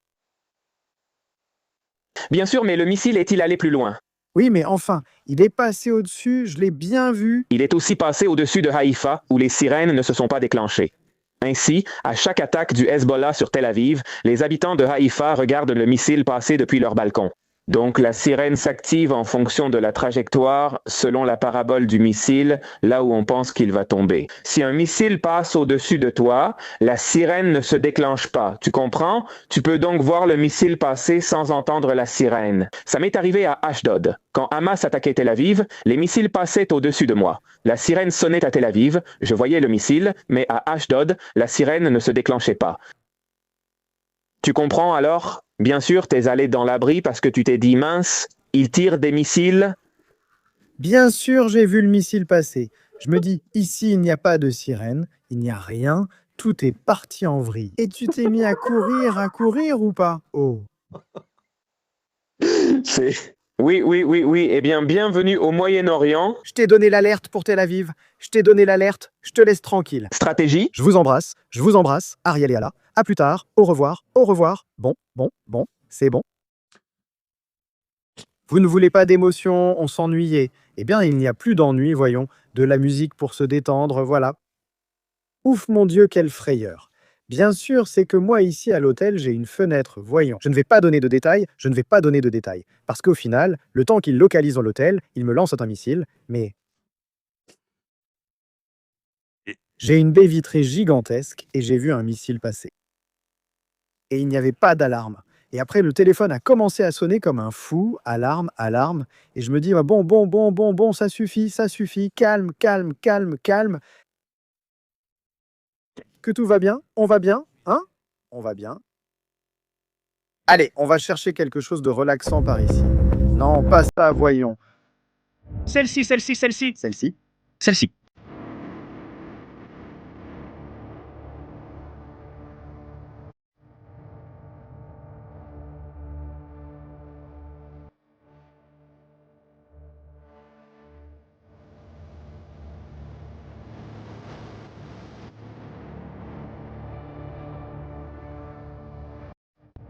Speaker 6: Bien sûr, mais le missile est-il allé plus loin?
Speaker 1: Oui, mais enfin, il est passé au-dessus, je l'ai bien vu.
Speaker 6: Il est aussi passé au-dessus de Haïfa, où les sirènes ne se sont pas déclenchées. Ainsi, à chaque attaque du Hezbollah sur Tel Aviv, les habitants de Haïfa regardent le missile passer depuis leur balcon. Donc la sirène s'active en fonction de la trajectoire, selon la parabole du missile, là où on pense qu'il va tomber. Si un missile passe au-dessus de toi, la sirène ne se déclenche pas, tu comprends? Tu peux donc voir le missile passer sans entendre la sirène. Ça m'est arrivé à Ashdod. Quand Hamas attaquait Tel Aviv, les missiles passaient au-dessus de moi. La sirène sonnait à Tel Aviv, je voyais le missile, mais à Ashdod, la sirène ne se déclenchait pas. Tu comprends alors? Bien sûr, t'es allé dans l'abri parce que tu t'es dit, mince, ils tirent des missiles.
Speaker 1: Bien sûr, j'ai vu le missile passer. Je me dis, ici, il n'y a pas de sirène, il n'y a rien, tout est parti en vrille. Et tu t'es mis à courir ou pas? Oh.
Speaker 6: Oui. Eh bien, bienvenue au Moyen-Orient.
Speaker 1: Je t'ai donné l'alerte pour Tel Aviv. Je t'ai donné l'alerte, je te laisse tranquille.
Speaker 6: Stratégie.
Speaker 1: Je vous embrasse, Ariel et Ala. À plus tard, au revoir. Bon, c'est bon. Vous ne voulez pas d'émotion, on s'ennuyait. Eh bien, il n'y a plus d'ennui, voyons. De la musique pour se détendre, voilà. Ouf, mon Dieu, quelle frayeur. Bien sûr, c'est que moi, ici, à l'hôtel, j'ai une fenêtre, voyons. Je ne vais pas donner de détails, Parce qu'au final, le temps qu'il localise dans l'hôtel, il me lance un missile, mais... J'ai une baie vitrée gigantesque et j'ai vu un missile passer. Et il n'y avait pas d'alarme. Et après, le téléphone a commencé à sonner comme un fou, alarme. Et je me dis, bon, ça suffit, calme. Que tout va bien? On va bien? Hein? On va bien. Allez, on va chercher quelque chose de relaxant par ici. Non, pas ça, voyons.
Speaker 5: Celle-ci.
Speaker 1: Celle-ci?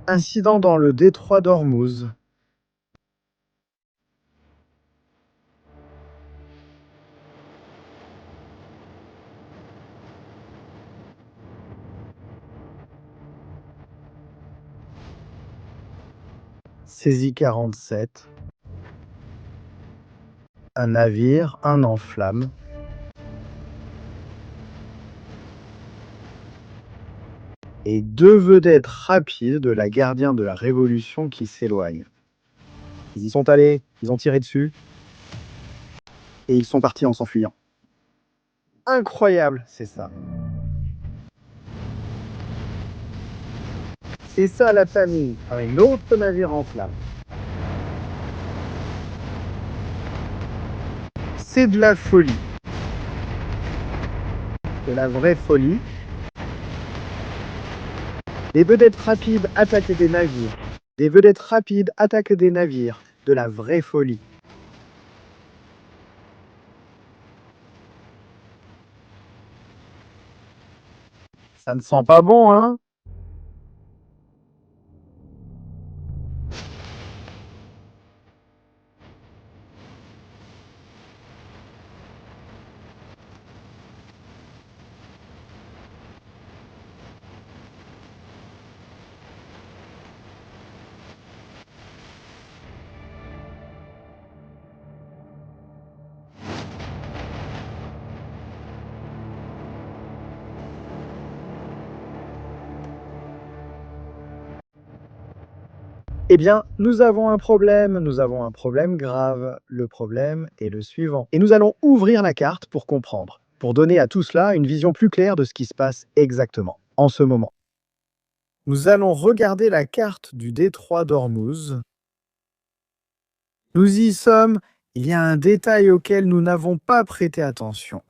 Speaker 1: Incident dans le détroit d'Ormuz. Saisie 47. Un navire, un en flammes. Et 2 vedettes rapides de la gardien de la Révolution qui s'éloignent. Ils y sont allés, ils ont tiré dessus, et ils sont partis en s'enfuyant. Incroyable, c'est ça. Et ça, la famille, un autre navire en flammes. C'est de la folie. De la vraie folie. Des vedettes rapides attaquent des navires. Des vedettes rapides attaquent des navires. De la vraie folie. Ça ne sent pas bon, hein? Eh bien, nous avons un problème grave. Le problème est le suivant. Et nous allons ouvrir la carte pour comprendre, pour donner à tout cela une vision plus claire de ce qui se passe exactement en ce moment. Nous allons regarder la carte du détroit d'Ormuz. Nous y sommes. Il y a un détail auquel nous n'avons pas prêté attention.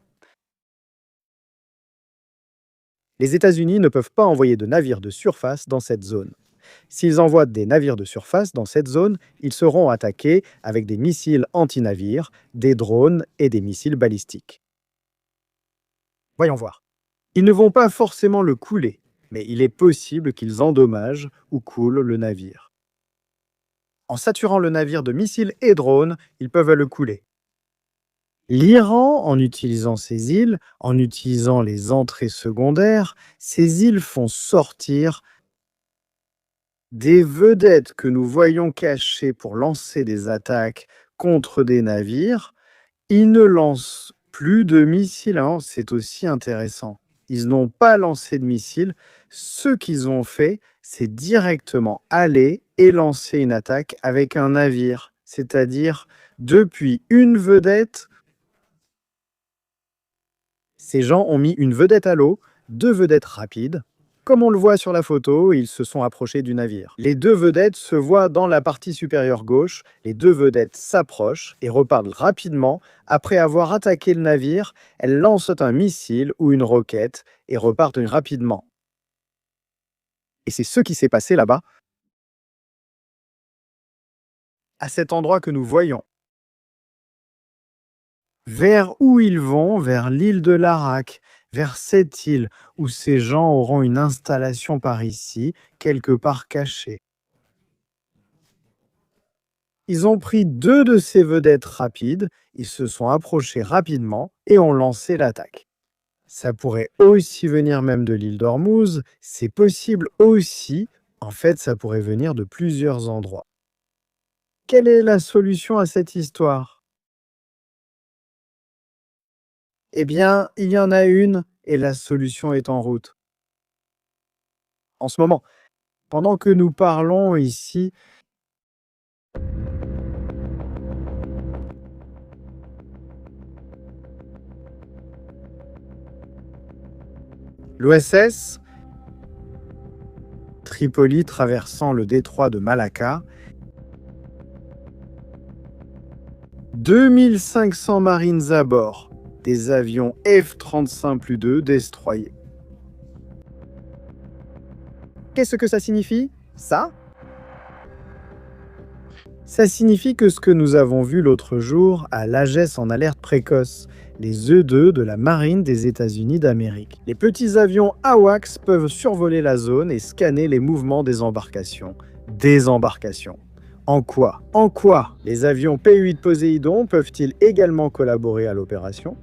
Speaker 1: Les États-Unis ne peuvent pas envoyer de navires de surface dans cette zone. S'ils envoient des navires de surface dans cette zone, ils seront attaqués avec des missiles anti-navires, des drones et des missiles balistiques. Voyons voir. Ils ne vont pas forcément le couler, mais il est possible qu'ils endommagent ou coulent le navire. En saturant le navire de missiles et drones, ils peuvent le couler. L'Iran, en utilisant ces îles, en utilisant les entrées secondaires, ces îles font sortir des vedettes que nous voyons cachées pour lancer des attaques contre des navires. Ils ne lancent plus de missiles, hein, c'est aussi intéressant. Ils n'ont pas lancé de missiles. Ce qu'ils ont fait, c'est directement aller et lancer une attaque avec un navire. C'est-à-dire, depuis une vedette, ces gens ont mis une vedette à l'eau, 2 vedettes rapides. Comme on le voit sur la photo, ils se sont approchés du navire. Les 2 vedettes se voient dans la partie supérieure gauche. Les 2 vedettes s'approchent et repartent rapidement. Après avoir attaqué le navire, elles lancent un missile ou une roquette et repartent rapidement. Et c'est ce qui s'est passé là-bas, à cet endroit que nous voyons. Vers où ils vont? Vers l'île de Larak. Vers cette île où ces gens auront une installation par ici, quelque part cachée. Ils ont pris 2 de ces vedettes rapides, ils se sont approchés rapidement et ont lancé l'attaque. Ça pourrait aussi venir même de l'île d'Ormuz, c'est possible aussi, en fait ça pourrait venir de plusieurs endroits. Quelle est la solution à cette histoire? Eh bien, il y en a une et la solution est en route. En ce moment, pendant que nous parlons ici, l'OSS Tripoli traversant le détroit de Malacca, 2500 marines à bord. Des avions F-35+2 destroyés. Qu'est-ce que ça signifie, ça? Ça signifie que ce que nous avons vu l'autre jour à l'AGES en alerte précoce, les E-2 de la marine des États-Unis d'Amérique. Les petits avions AWACS peuvent survoler la zone et scanner les mouvements des embarcations. Désembarcation. En quoi? Les avions P-8 Poséidon peuvent-ils également collaborer à l'opération?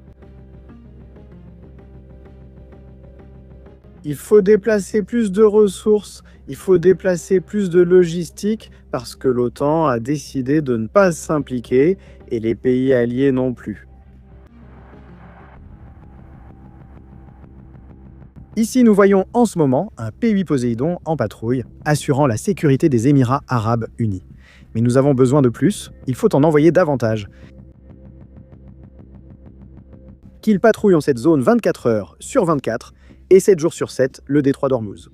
Speaker 1: Il faut déplacer plus de ressources, il faut déplacer plus de logistique parce que l'OTAN a décidé de ne pas s'impliquer et les pays alliés non plus. Ici, nous voyons en ce moment un P-8 Poséidon en patrouille, assurant la sécurité des Émirats arabes unis. Mais nous avons besoin de plus, il faut en envoyer davantage. Qu'ils patrouillent en cette zone 24 heures sur 24 et 7 jours sur 7 le détroit d'Ormuz.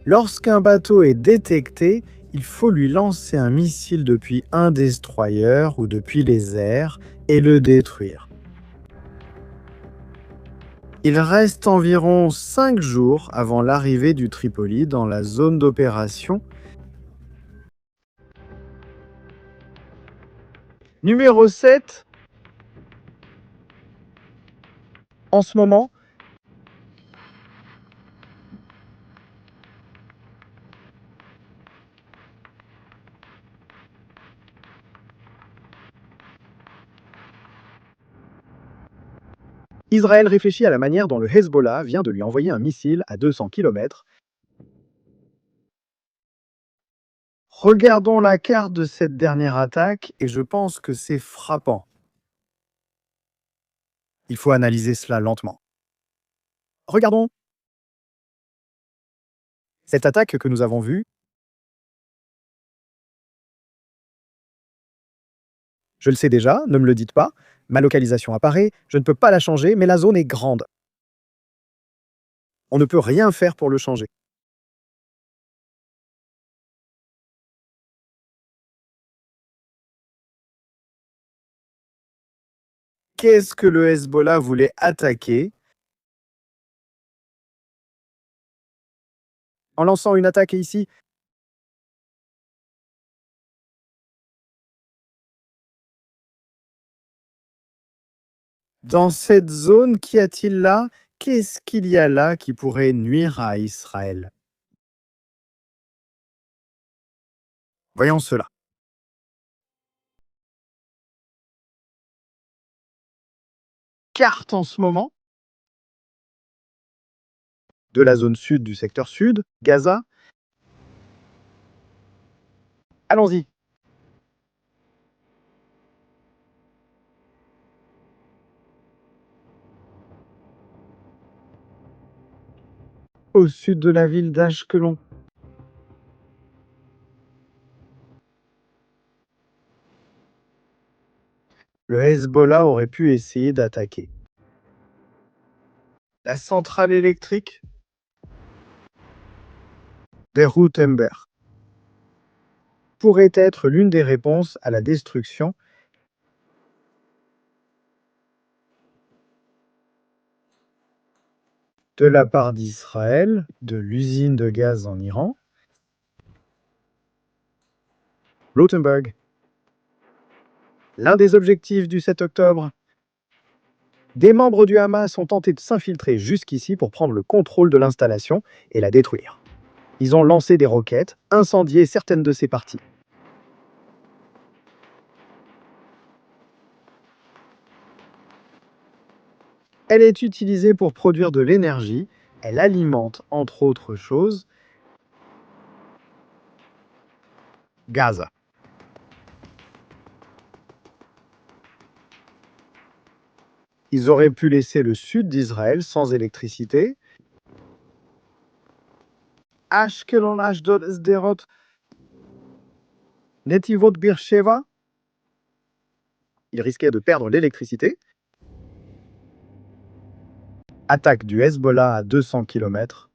Speaker 1: Lorsqu'un bateau est détecté, il faut lui lancer un missile depuis un destroyer ou depuis les airs et le détruire. Il reste environ 5 jours avant l'arrivée du Tripoli dans la zone d'opération. Numéro 7. En ce moment, Israël réfléchit à la manière dont le Hezbollah vient de lui envoyer un missile à 200 km. Regardons la carte de cette dernière attaque et je pense que c'est frappant. Il faut analyser cela lentement. Regardons. Cette attaque que nous avons vue, je le sais déjà, ne me le dites pas. Ma localisation apparaît, je ne peux pas la changer, mais la zone est grande. On ne peut rien faire pour le changer. Qu'est-ce que le Hezbollah voulait attaquer? En lançant une attaque ici, dans cette zone, qu'y a-t-il là? Qu'est-ce qu'il y a là qui pourrait nuire à Israël? Voyons cela. Carte en ce moment de la zone sud du secteur sud, Gaza. Allons-y. Au sud de la ville d'Ashkelon. Le Hezbollah aurait pu essayer d'attaquer la centrale électrique des Rutenberg. Pourrait être l'une des réponses à la destruction de la part d'Israël de l'usine de gaz en Iran. Rutenberg. L'un des objectifs du 7 octobre. Des membres du Hamas ont tenté de s'infiltrer jusqu'ici pour prendre le contrôle de l'installation et la détruire. Ils ont lancé des roquettes, incendié certaines de ses parties. Elle est utilisée pour produire de l'énergie. Elle alimente, entre autres choses, Gaza. Ils auraient pu laisser le sud d'Israël sans électricité. Ashkelon, Ashdod, Sderot, Netivot, Beersheva. Ils risquaient de perdre l'électricité. Attaque du Hezbollah à 200 km.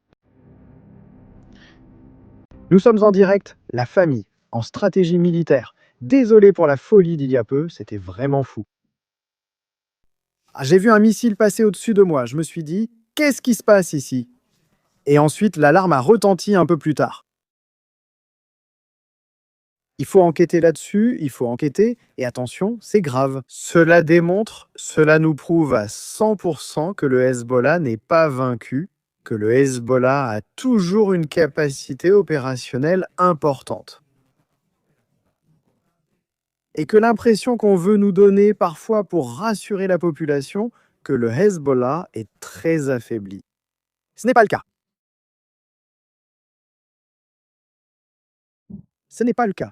Speaker 1: Nous sommes en direct, la famille, en stratégie militaire. Désolé pour la folie d'il y a peu, c'était vraiment fou. J'ai vu un missile passer au-dessus de moi. Je me suis dit, qu'est-ce qui se passe ici? Et ensuite, l'alarme a retenti un peu plus tard. Il faut enquêter là-dessus, il faut enquêter, et attention, c'est grave. Cela démontre, cela nous prouve à 100% que le Hezbollah n'est pas vaincu, que le Hezbollah a toujours une capacité opérationnelle importante. Et que l'impression qu'on veut nous donner parfois pour rassurer la population, que le Hezbollah est très affaibli. Ce n'est pas le cas. Ce n'est pas le cas.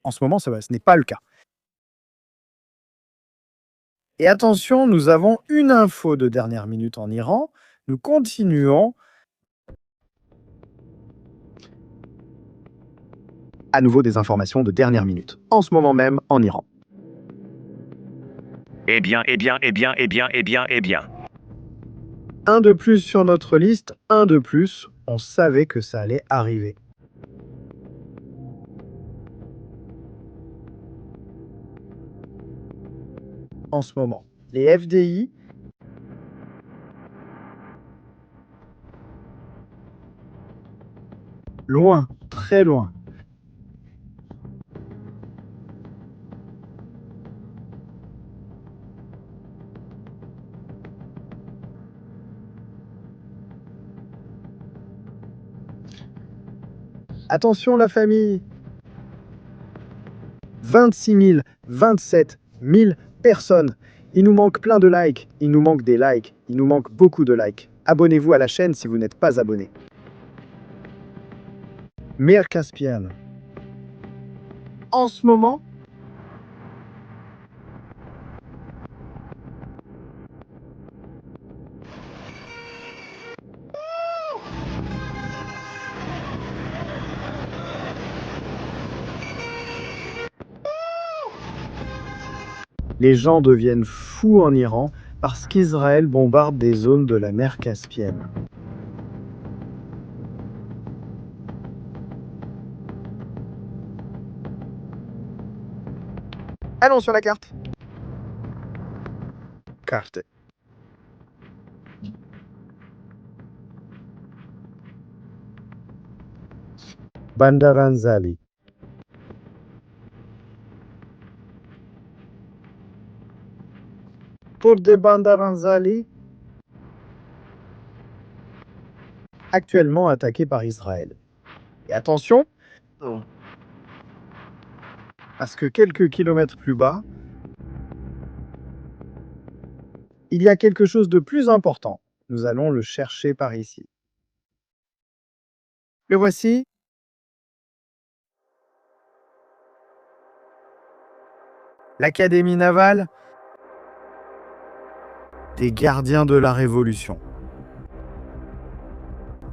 Speaker 1: En ce moment, ce n'est pas le cas. Et attention, nous avons une info de dernière minute en Iran. Nous continuons. À nouveau des informations de dernière minute, en ce moment même en Iran.
Speaker 3: Eh bien.
Speaker 1: Un de plus sur notre liste, un de plus, on savait que ça allait arriver. En ce moment, les FDI loin, très loin. Attention la famille! 26 000, 27 000 personnes. Il nous manque plein de likes, il nous manque des likes, il nous manque beaucoup de likes. Abonnez-vous à la chaîne si vous n'êtes pas abonné. Mer Caspienne. En ce moment, les gens deviennent fous en Iran parce qu'Israël bombarde des zones de la mer Caspienne. Allons sur la carte. Carte. Bandar Anzali. Pour de Bandar Anzali, actuellement attaqué par Israël. Et attention, parce que quelques kilomètres plus bas, il y a quelque chose de plus important. Nous allons le chercher par ici. Le voici. L'Académie navale des gardiens de la Révolution.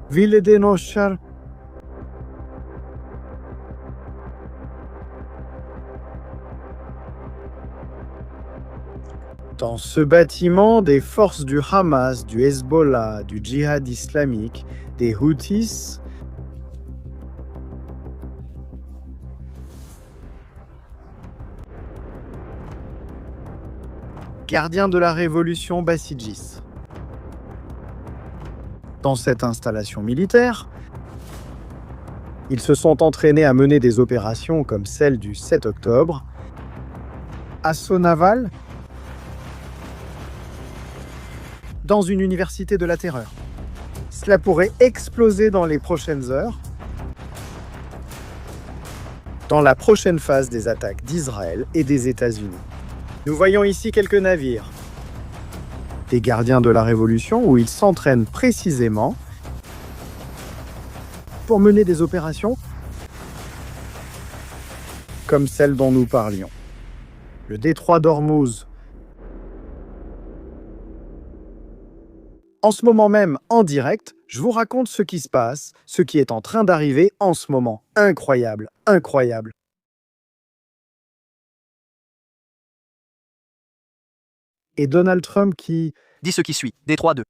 Speaker 1: Ville de Noshar. Dans ce bâtiment, des forces du Hamas, du Hezbollah, du Djihad islamique, des Houthis, gardiens de la révolution bassidjis. Dans cette installation militaire, ils se sont entraînés à mener des opérations comme celle du 7 octobre, assaut naval dans une université de la terreur. Cela pourrait exploser dans les prochaines heures, dans la prochaine phase des attaques d'Israël et des États-Unis. Nous voyons ici quelques navires, des gardiens de la Révolution, où ils s'entraînent précisément pour mener des opérations comme celle dont nous parlions. Le détroit d'Ormuz. En ce moment même, en direct, je vous raconte ce qui se passe, ce qui est en train d'arriver en ce moment. Incroyable, incroyable. Et Donald Trump qui
Speaker 5: Dit ce qui suit. Détroit de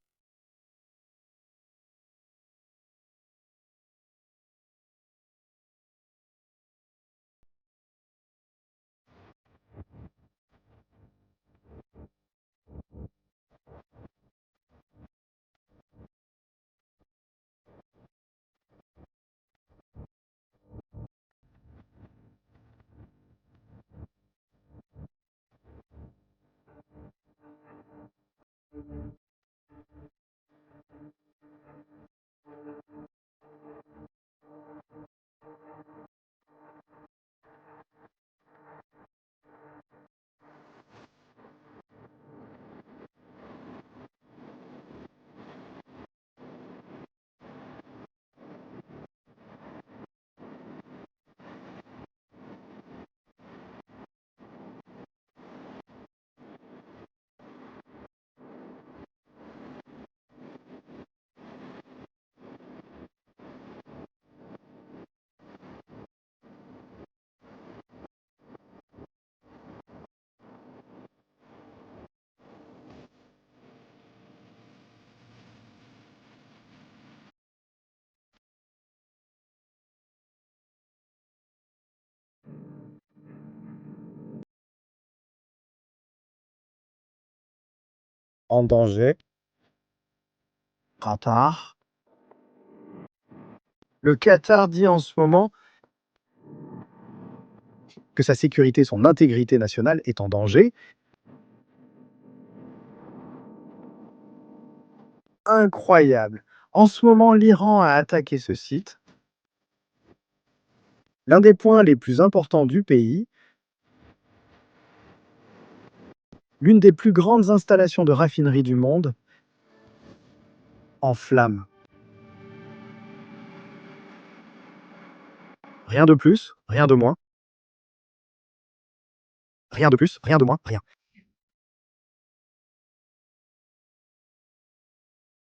Speaker 1: en danger. Qatar. Le Qatar dit en ce moment que sa sécurité, son intégrité nationale est en danger. Incroyable. En ce moment, l'Iran a attaqué ce site. L'un des points les plus importants du pays. L'une des plus grandes installations de raffinerie du monde. En flammes. Rien de plus, rien de moins. Rien de plus, rien de moins, rien.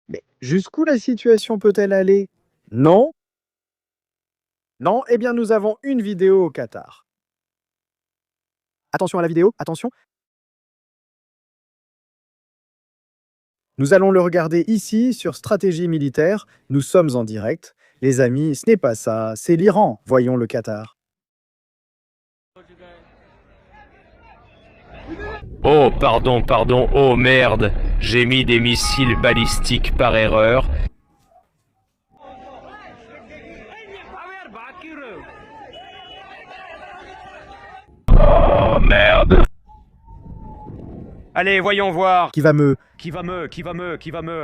Speaker 1: Mais jusqu'où la situation peut-elle aller? Non. Non, eh bien nous avons une vidéo au Qatar. Attention à la vidéo, attention. Nous allons le regarder ici sur Stratégie militaire. Nous sommes en direct. Les amis, ce n'est pas ça, c'est l'Iran. Voyons le Qatar.
Speaker 7: Oh, pardon, oh merde, j'ai mis des missiles balistiques par erreur. Oh merde. Allez, voyons voir.
Speaker 1: Qui va me...
Speaker 7: Qui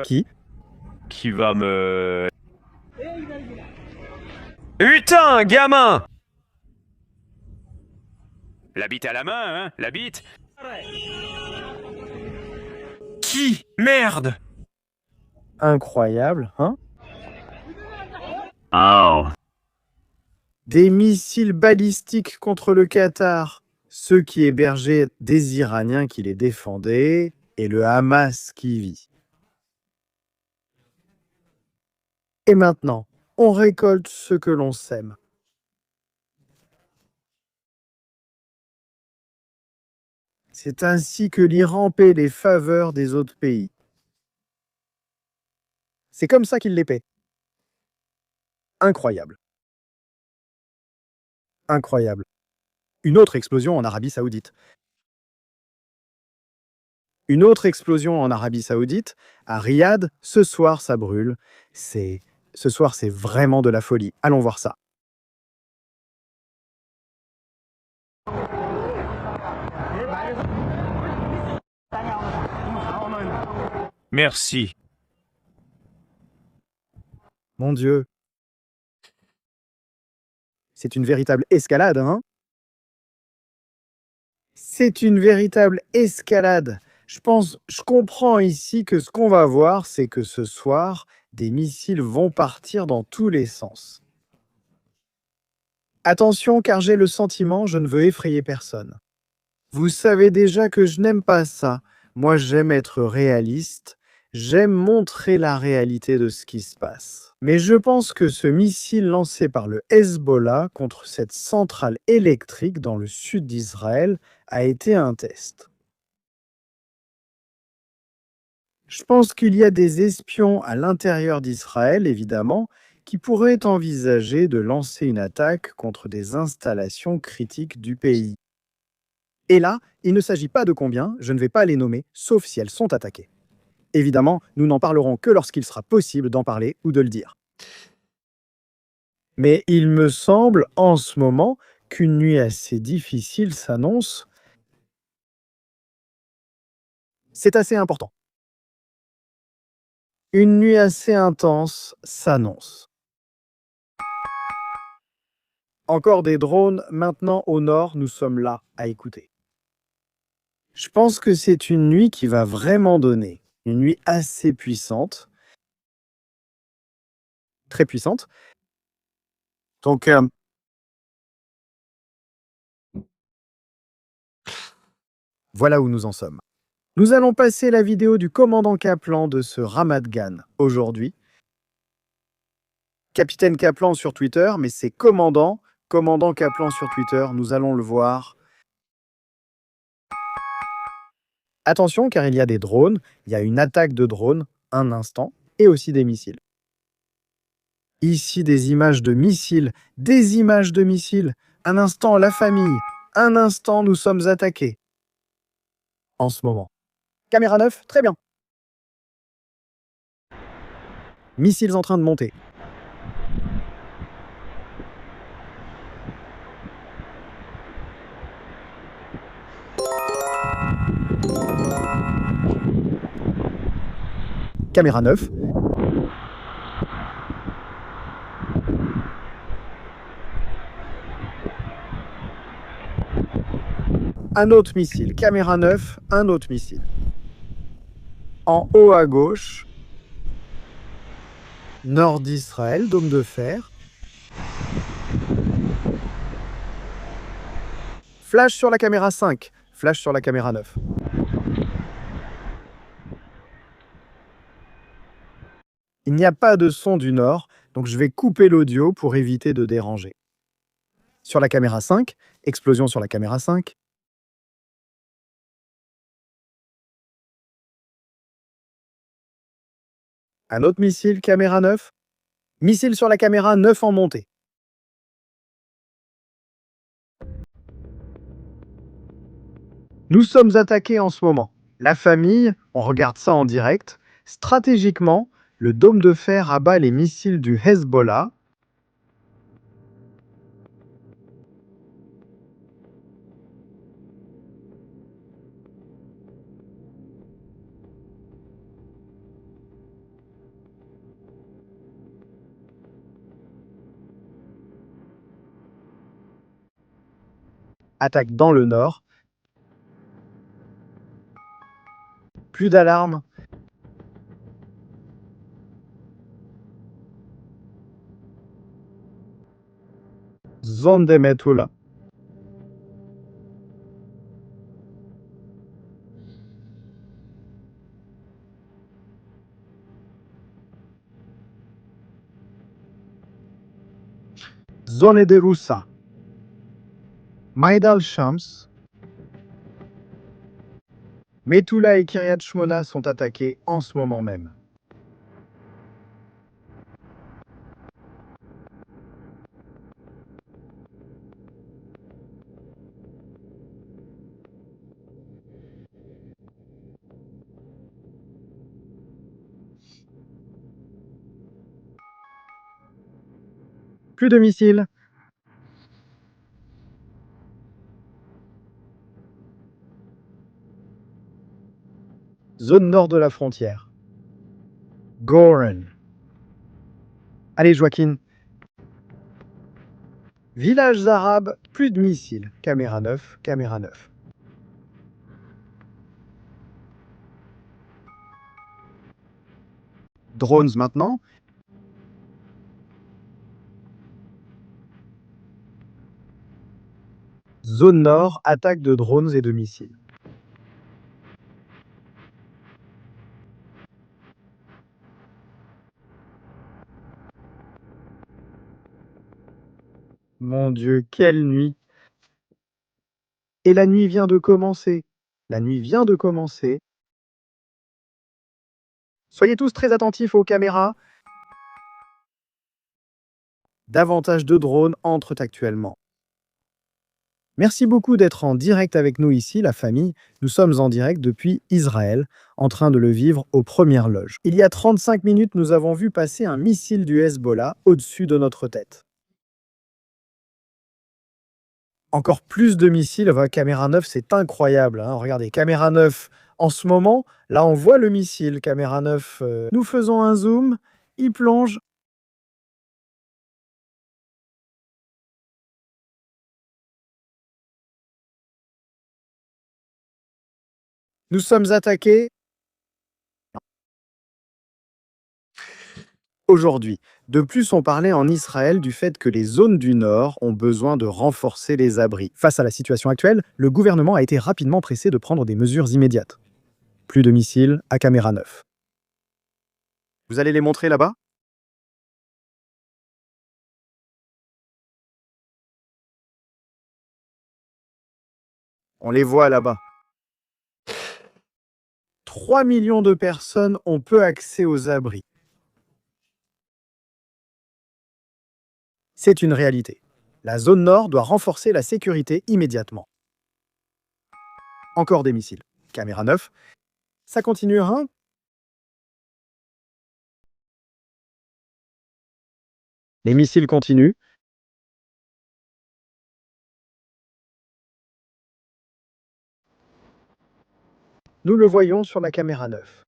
Speaker 1: Qui?
Speaker 7: Putain, gamin. La bite à la main, hein, la bite. Qui? Merde.
Speaker 1: Incroyable, hein?
Speaker 7: Oh.
Speaker 1: Des missiles balistiques contre le Qatar. Ceux qui hébergeaient des Iraniens qui les défendaient et le Hamas qui vit. Et maintenant, on récolte ce que l'on sème. C'est ainsi que l'Iran paie les faveurs des autres pays. C'est comme ça qu'il les paie. Incroyable. Incroyable. Une autre explosion en Arabie Saoudite. Une autre explosion en Arabie Saoudite, à Riyad, ce soir ça brûle. Ce soir c'est vraiment de la folie. Allons voir ça.
Speaker 7: Merci.
Speaker 1: Mon Dieu. C'est une véritable escalade, hein? C'est une véritable escalade. Je comprends ici que ce qu'on va voir, c'est que ce soir, des missiles vont partir dans tous les sens. Attention, car j'ai le sentiment, je ne veux effrayer personne. Vous savez déjà que je n'aime pas ça. Moi, j'aime être réaliste. J'aime montrer la réalité de ce qui se passe. Mais je pense que ce missile lancé par le Hezbollah contre cette centrale électrique dans le sud d'Israël a été un test. Je pense qu'il y a des espions à l'intérieur d'Israël, évidemment, qui pourraient envisager de lancer une attaque contre des installations critiques du pays. Et là, il ne s'agit pas de combien, je ne vais pas les nommer, sauf si elles sont attaquées. Évidemment, nous n'en parlerons que lorsqu'il sera possible d'en parler ou de le dire. Mais il me semble, en ce moment, qu'une nuit assez difficile s'annonce. C'est assez important. Une nuit assez intense s'annonce. Encore des drones, maintenant au nord, nous sommes là à écouter. Je pense que c'est une nuit qui va vraiment donner. Une nuit assez puissante. Très puissante. Donc, voilà où nous en sommes. Nous allons passer la vidéo du commandant Kaplan de ce Ramat Gan aujourd'hui. Capitaine Kaplan sur Twitter, mais c'est commandant Kaplan sur Twitter, nous allons le voir. Attention, car il y a des drones, il y a une attaque de drones, un instant, et aussi des missiles. Ici, des images de missiles, Un instant, la famille. Un instant, nous sommes attaqués. En ce moment. Caméra 9, très bien. Missiles en train de monter. Caméra 9. Un autre missile. Caméra 9, un autre missile. En haut à gauche, nord d'Israël, dôme de fer. Flash sur la caméra 5, flash sur la caméra 9. Il n'y a pas de son du nord, donc je vais couper l'audio pour éviter de déranger. Sur la caméra 5, explosion sur la caméra 5. Un autre missile, caméra 9. Missile sur la caméra 9 en montée. Nous sommes attaqués en ce moment. La famille, on regarde ça en direct. Stratégiquement, le dôme de fer abat les missiles du Hezbollah. Attaque dans le nord. Plus d'alarme. Zone de Metula. Zone de Roussa. Maïdal Shams. Metula et Kiryat Shmona sont attaqués en ce moment même. Plus de missiles. Zone nord de la frontière. Goren. Allez, Joaquin. Villages arabes, plus de missiles. Caméra 9, caméra 9. Drones maintenant. Zone nord, attaque de drones et de missiles. Mon Dieu, quelle nuit! Et la nuit vient de commencer. La nuit vient de commencer. Soyez tous très attentifs aux caméras. Davantage de drones entrent actuellement. Merci beaucoup d'être en direct avec nous ici, la famille. Nous sommes en direct depuis Israël, en train de le vivre aux premières loges. Il y a 35 minutes, nous avons vu passer un missile du Hezbollah au-dessus de notre tête. Encore plus de missiles. Caméra 9, c'est incroyable. Hein. Regardez, caméra 9, en ce moment, là, on voit le missile. Caméra 9, nous faisons un zoom, il plonge. Nous sommes attaqués aujourd'hui. De plus, on parlait en Israël du fait que les zones du Nord ont besoin de renforcer les abris. Face à la situation actuelle, le gouvernement a été rapidement pressé de prendre des mesures immédiates. Plus de missiles à caméra 9. Vous allez les montrer là-bas? On les voit là-bas. 3 millions de personnes ont peu accès aux abris. C'est une réalité. La zone nord doit renforcer la sécurité immédiatement. Encore des missiles. Caméra 9. Ça continue, hein? Les missiles continuent. Nous le voyons sur la caméra 9.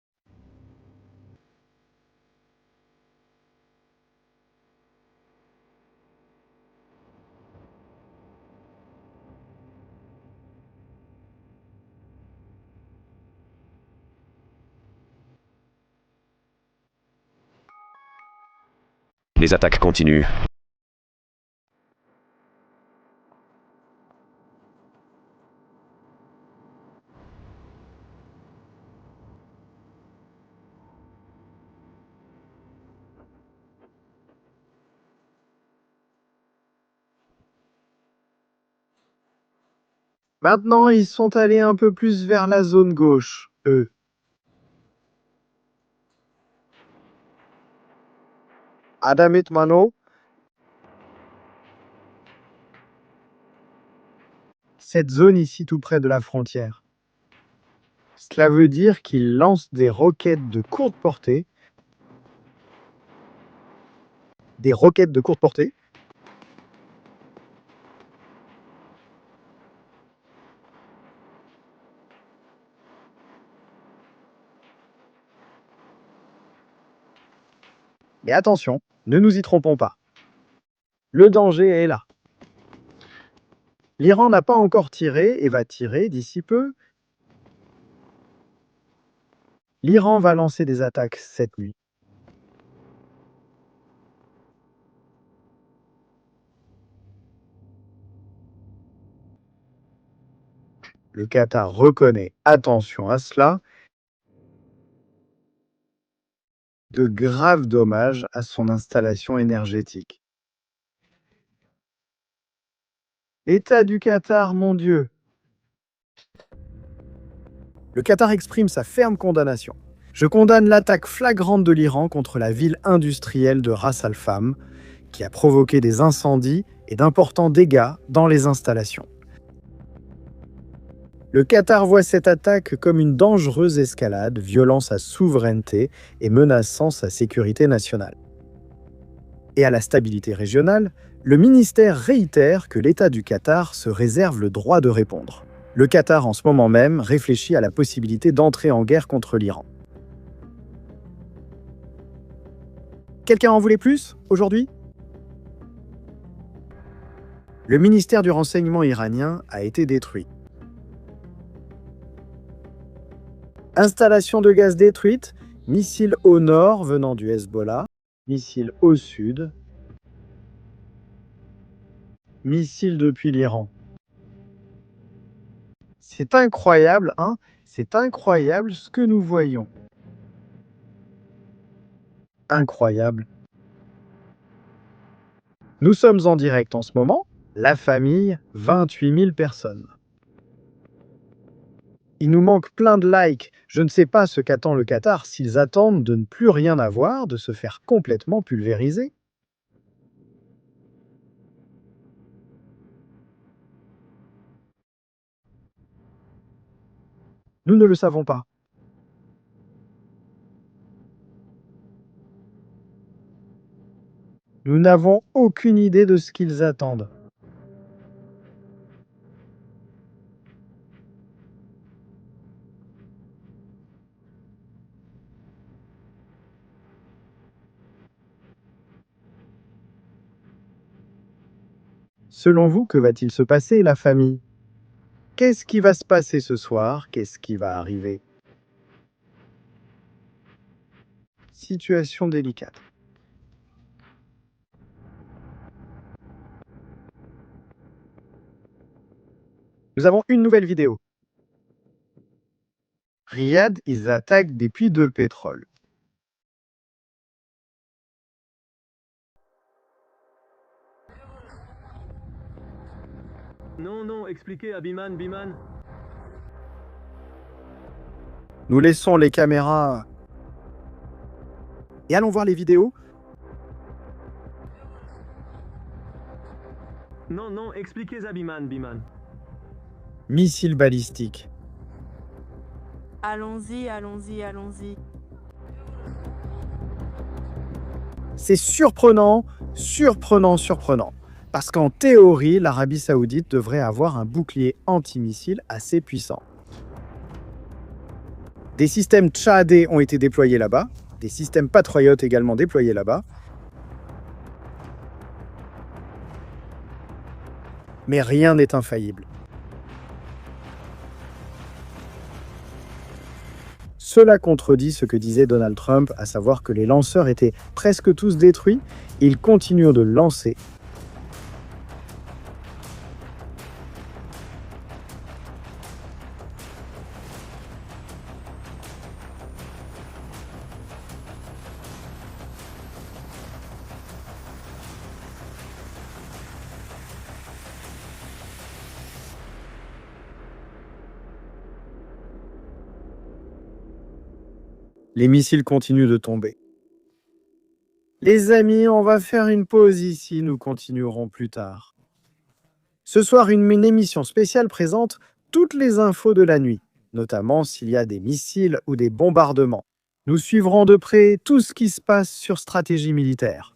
Speaker 8: Les attaques continuent.
Speaker 1: Maintenant, ils sont allés un peu plus vers la zone gauche, eux. Adamit Mano. Cette zone ici tout près de la frontière. Cela veut dire qu'ils lancent des roquettes de courte portée. Des roquettes de courte portée. Mais attention, ne nous y trompons pas. Le danger est là. L'Iran n'a pas encore tiré et va tirer d'ici peu. L'Iran va lancer des attaques cette nuit. Le Qatar reconnaît, attention à cela, de graves dommages à son installation énergétique. État du Qatar, mon Dieu! Le Qatar exprime sa ferme condamnation. Je condamne l'attaque flagrante de l'Iran contre la ville industrielle de Ras Al-Kham, qui a provoqué des incendies et d'importants dégâts dans les installations. Le Qatar voit cette attaque comme une dangereuse escalade violant sa souveraineté et menaçant sa sécurité nationale. Et à la stabilité régionale, le ministère réitère que l'État du Qatar se réserve le droit de répondre. Le Qatar, en ce moment même, réfléchit à la possibilité d'entrer en guerre contre l'Iran. Quelqu'un en voulait plus, aujourd'hui ? Le ministère du renseignement iranien a été détruit. Installation de gaz détruite, missiles au nord venant du Hezbollah, missiles au sud, missiles depuis l'Iran. C'est incroyable, hein? C'est incroyable ce que nous voyons. Incroyable. Nous sommes en direct en ce moment. La famille, 28 000 personnes. Il nous manque plein de likes. Je ne sais pas ce qu'attend le Qatar, s'ils attendent de ne plus rien avoir, de se faire complètement pulvériser. Nous ne le savons pas. Nous n'avons aucune idée de ce qu'ils attendent. Selon vous, que va-t-il se passer, la famille? Qu'est-ce qui va se passer ce soir? Qu'est-ce qui va arriver? Situation délicate. Nous avons une nouvelle vidéo. Riyad, ils attaquent des puits de pétrole.
Speaker 9: Non, expliquez à Biman.
Speaker 1: Nous laissons les caméras et allons voir les vidéos.
Speaker 9: Non, expliquez à Biman.
Speaker 1: Missiles balistiques.
Speaker 10: Allons-y.
Speaker 1: C'est surprenant Surprenant, surprenant. Parce qu'en théorie, l'Arabie Saoudite devrait avoir un bouclier antimissile assez puissant. Des systèmes Tchadé ont été déployés là-bas, des systèmes Patriot également déployés là-bas. Mais rien n'est infaillible. Cela contredit ce que disait Donald Trump, à savoir que les lanceurs étaient presque tous détruits. Ils continuent de lancer. Les missiles continuent de tomber. Les amis, on va faire une pause ici, nous continuerons plus tard. Ce soir, une émission spéciale présente toutes les infos de la nuit, notamment s'il y a des missiles ou des bombardements. Nous suivrons de près tout ce qui se passe sur stratégie militaire.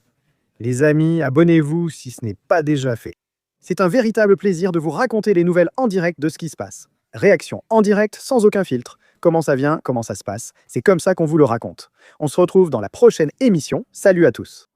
Speaker 1: Les amis, abonnez-vous si ce n'est pas déjà fait. C'est un véritable plaisir de vous raconter les nouvelles en direct de ce qui se passe. Réaction en direct, sans aucun filtre. Comment ça vient, comment ça se passe. C'est comme ça qu'on vous le raconte. On se retrouve dans la prochaine émission. Salut à tous.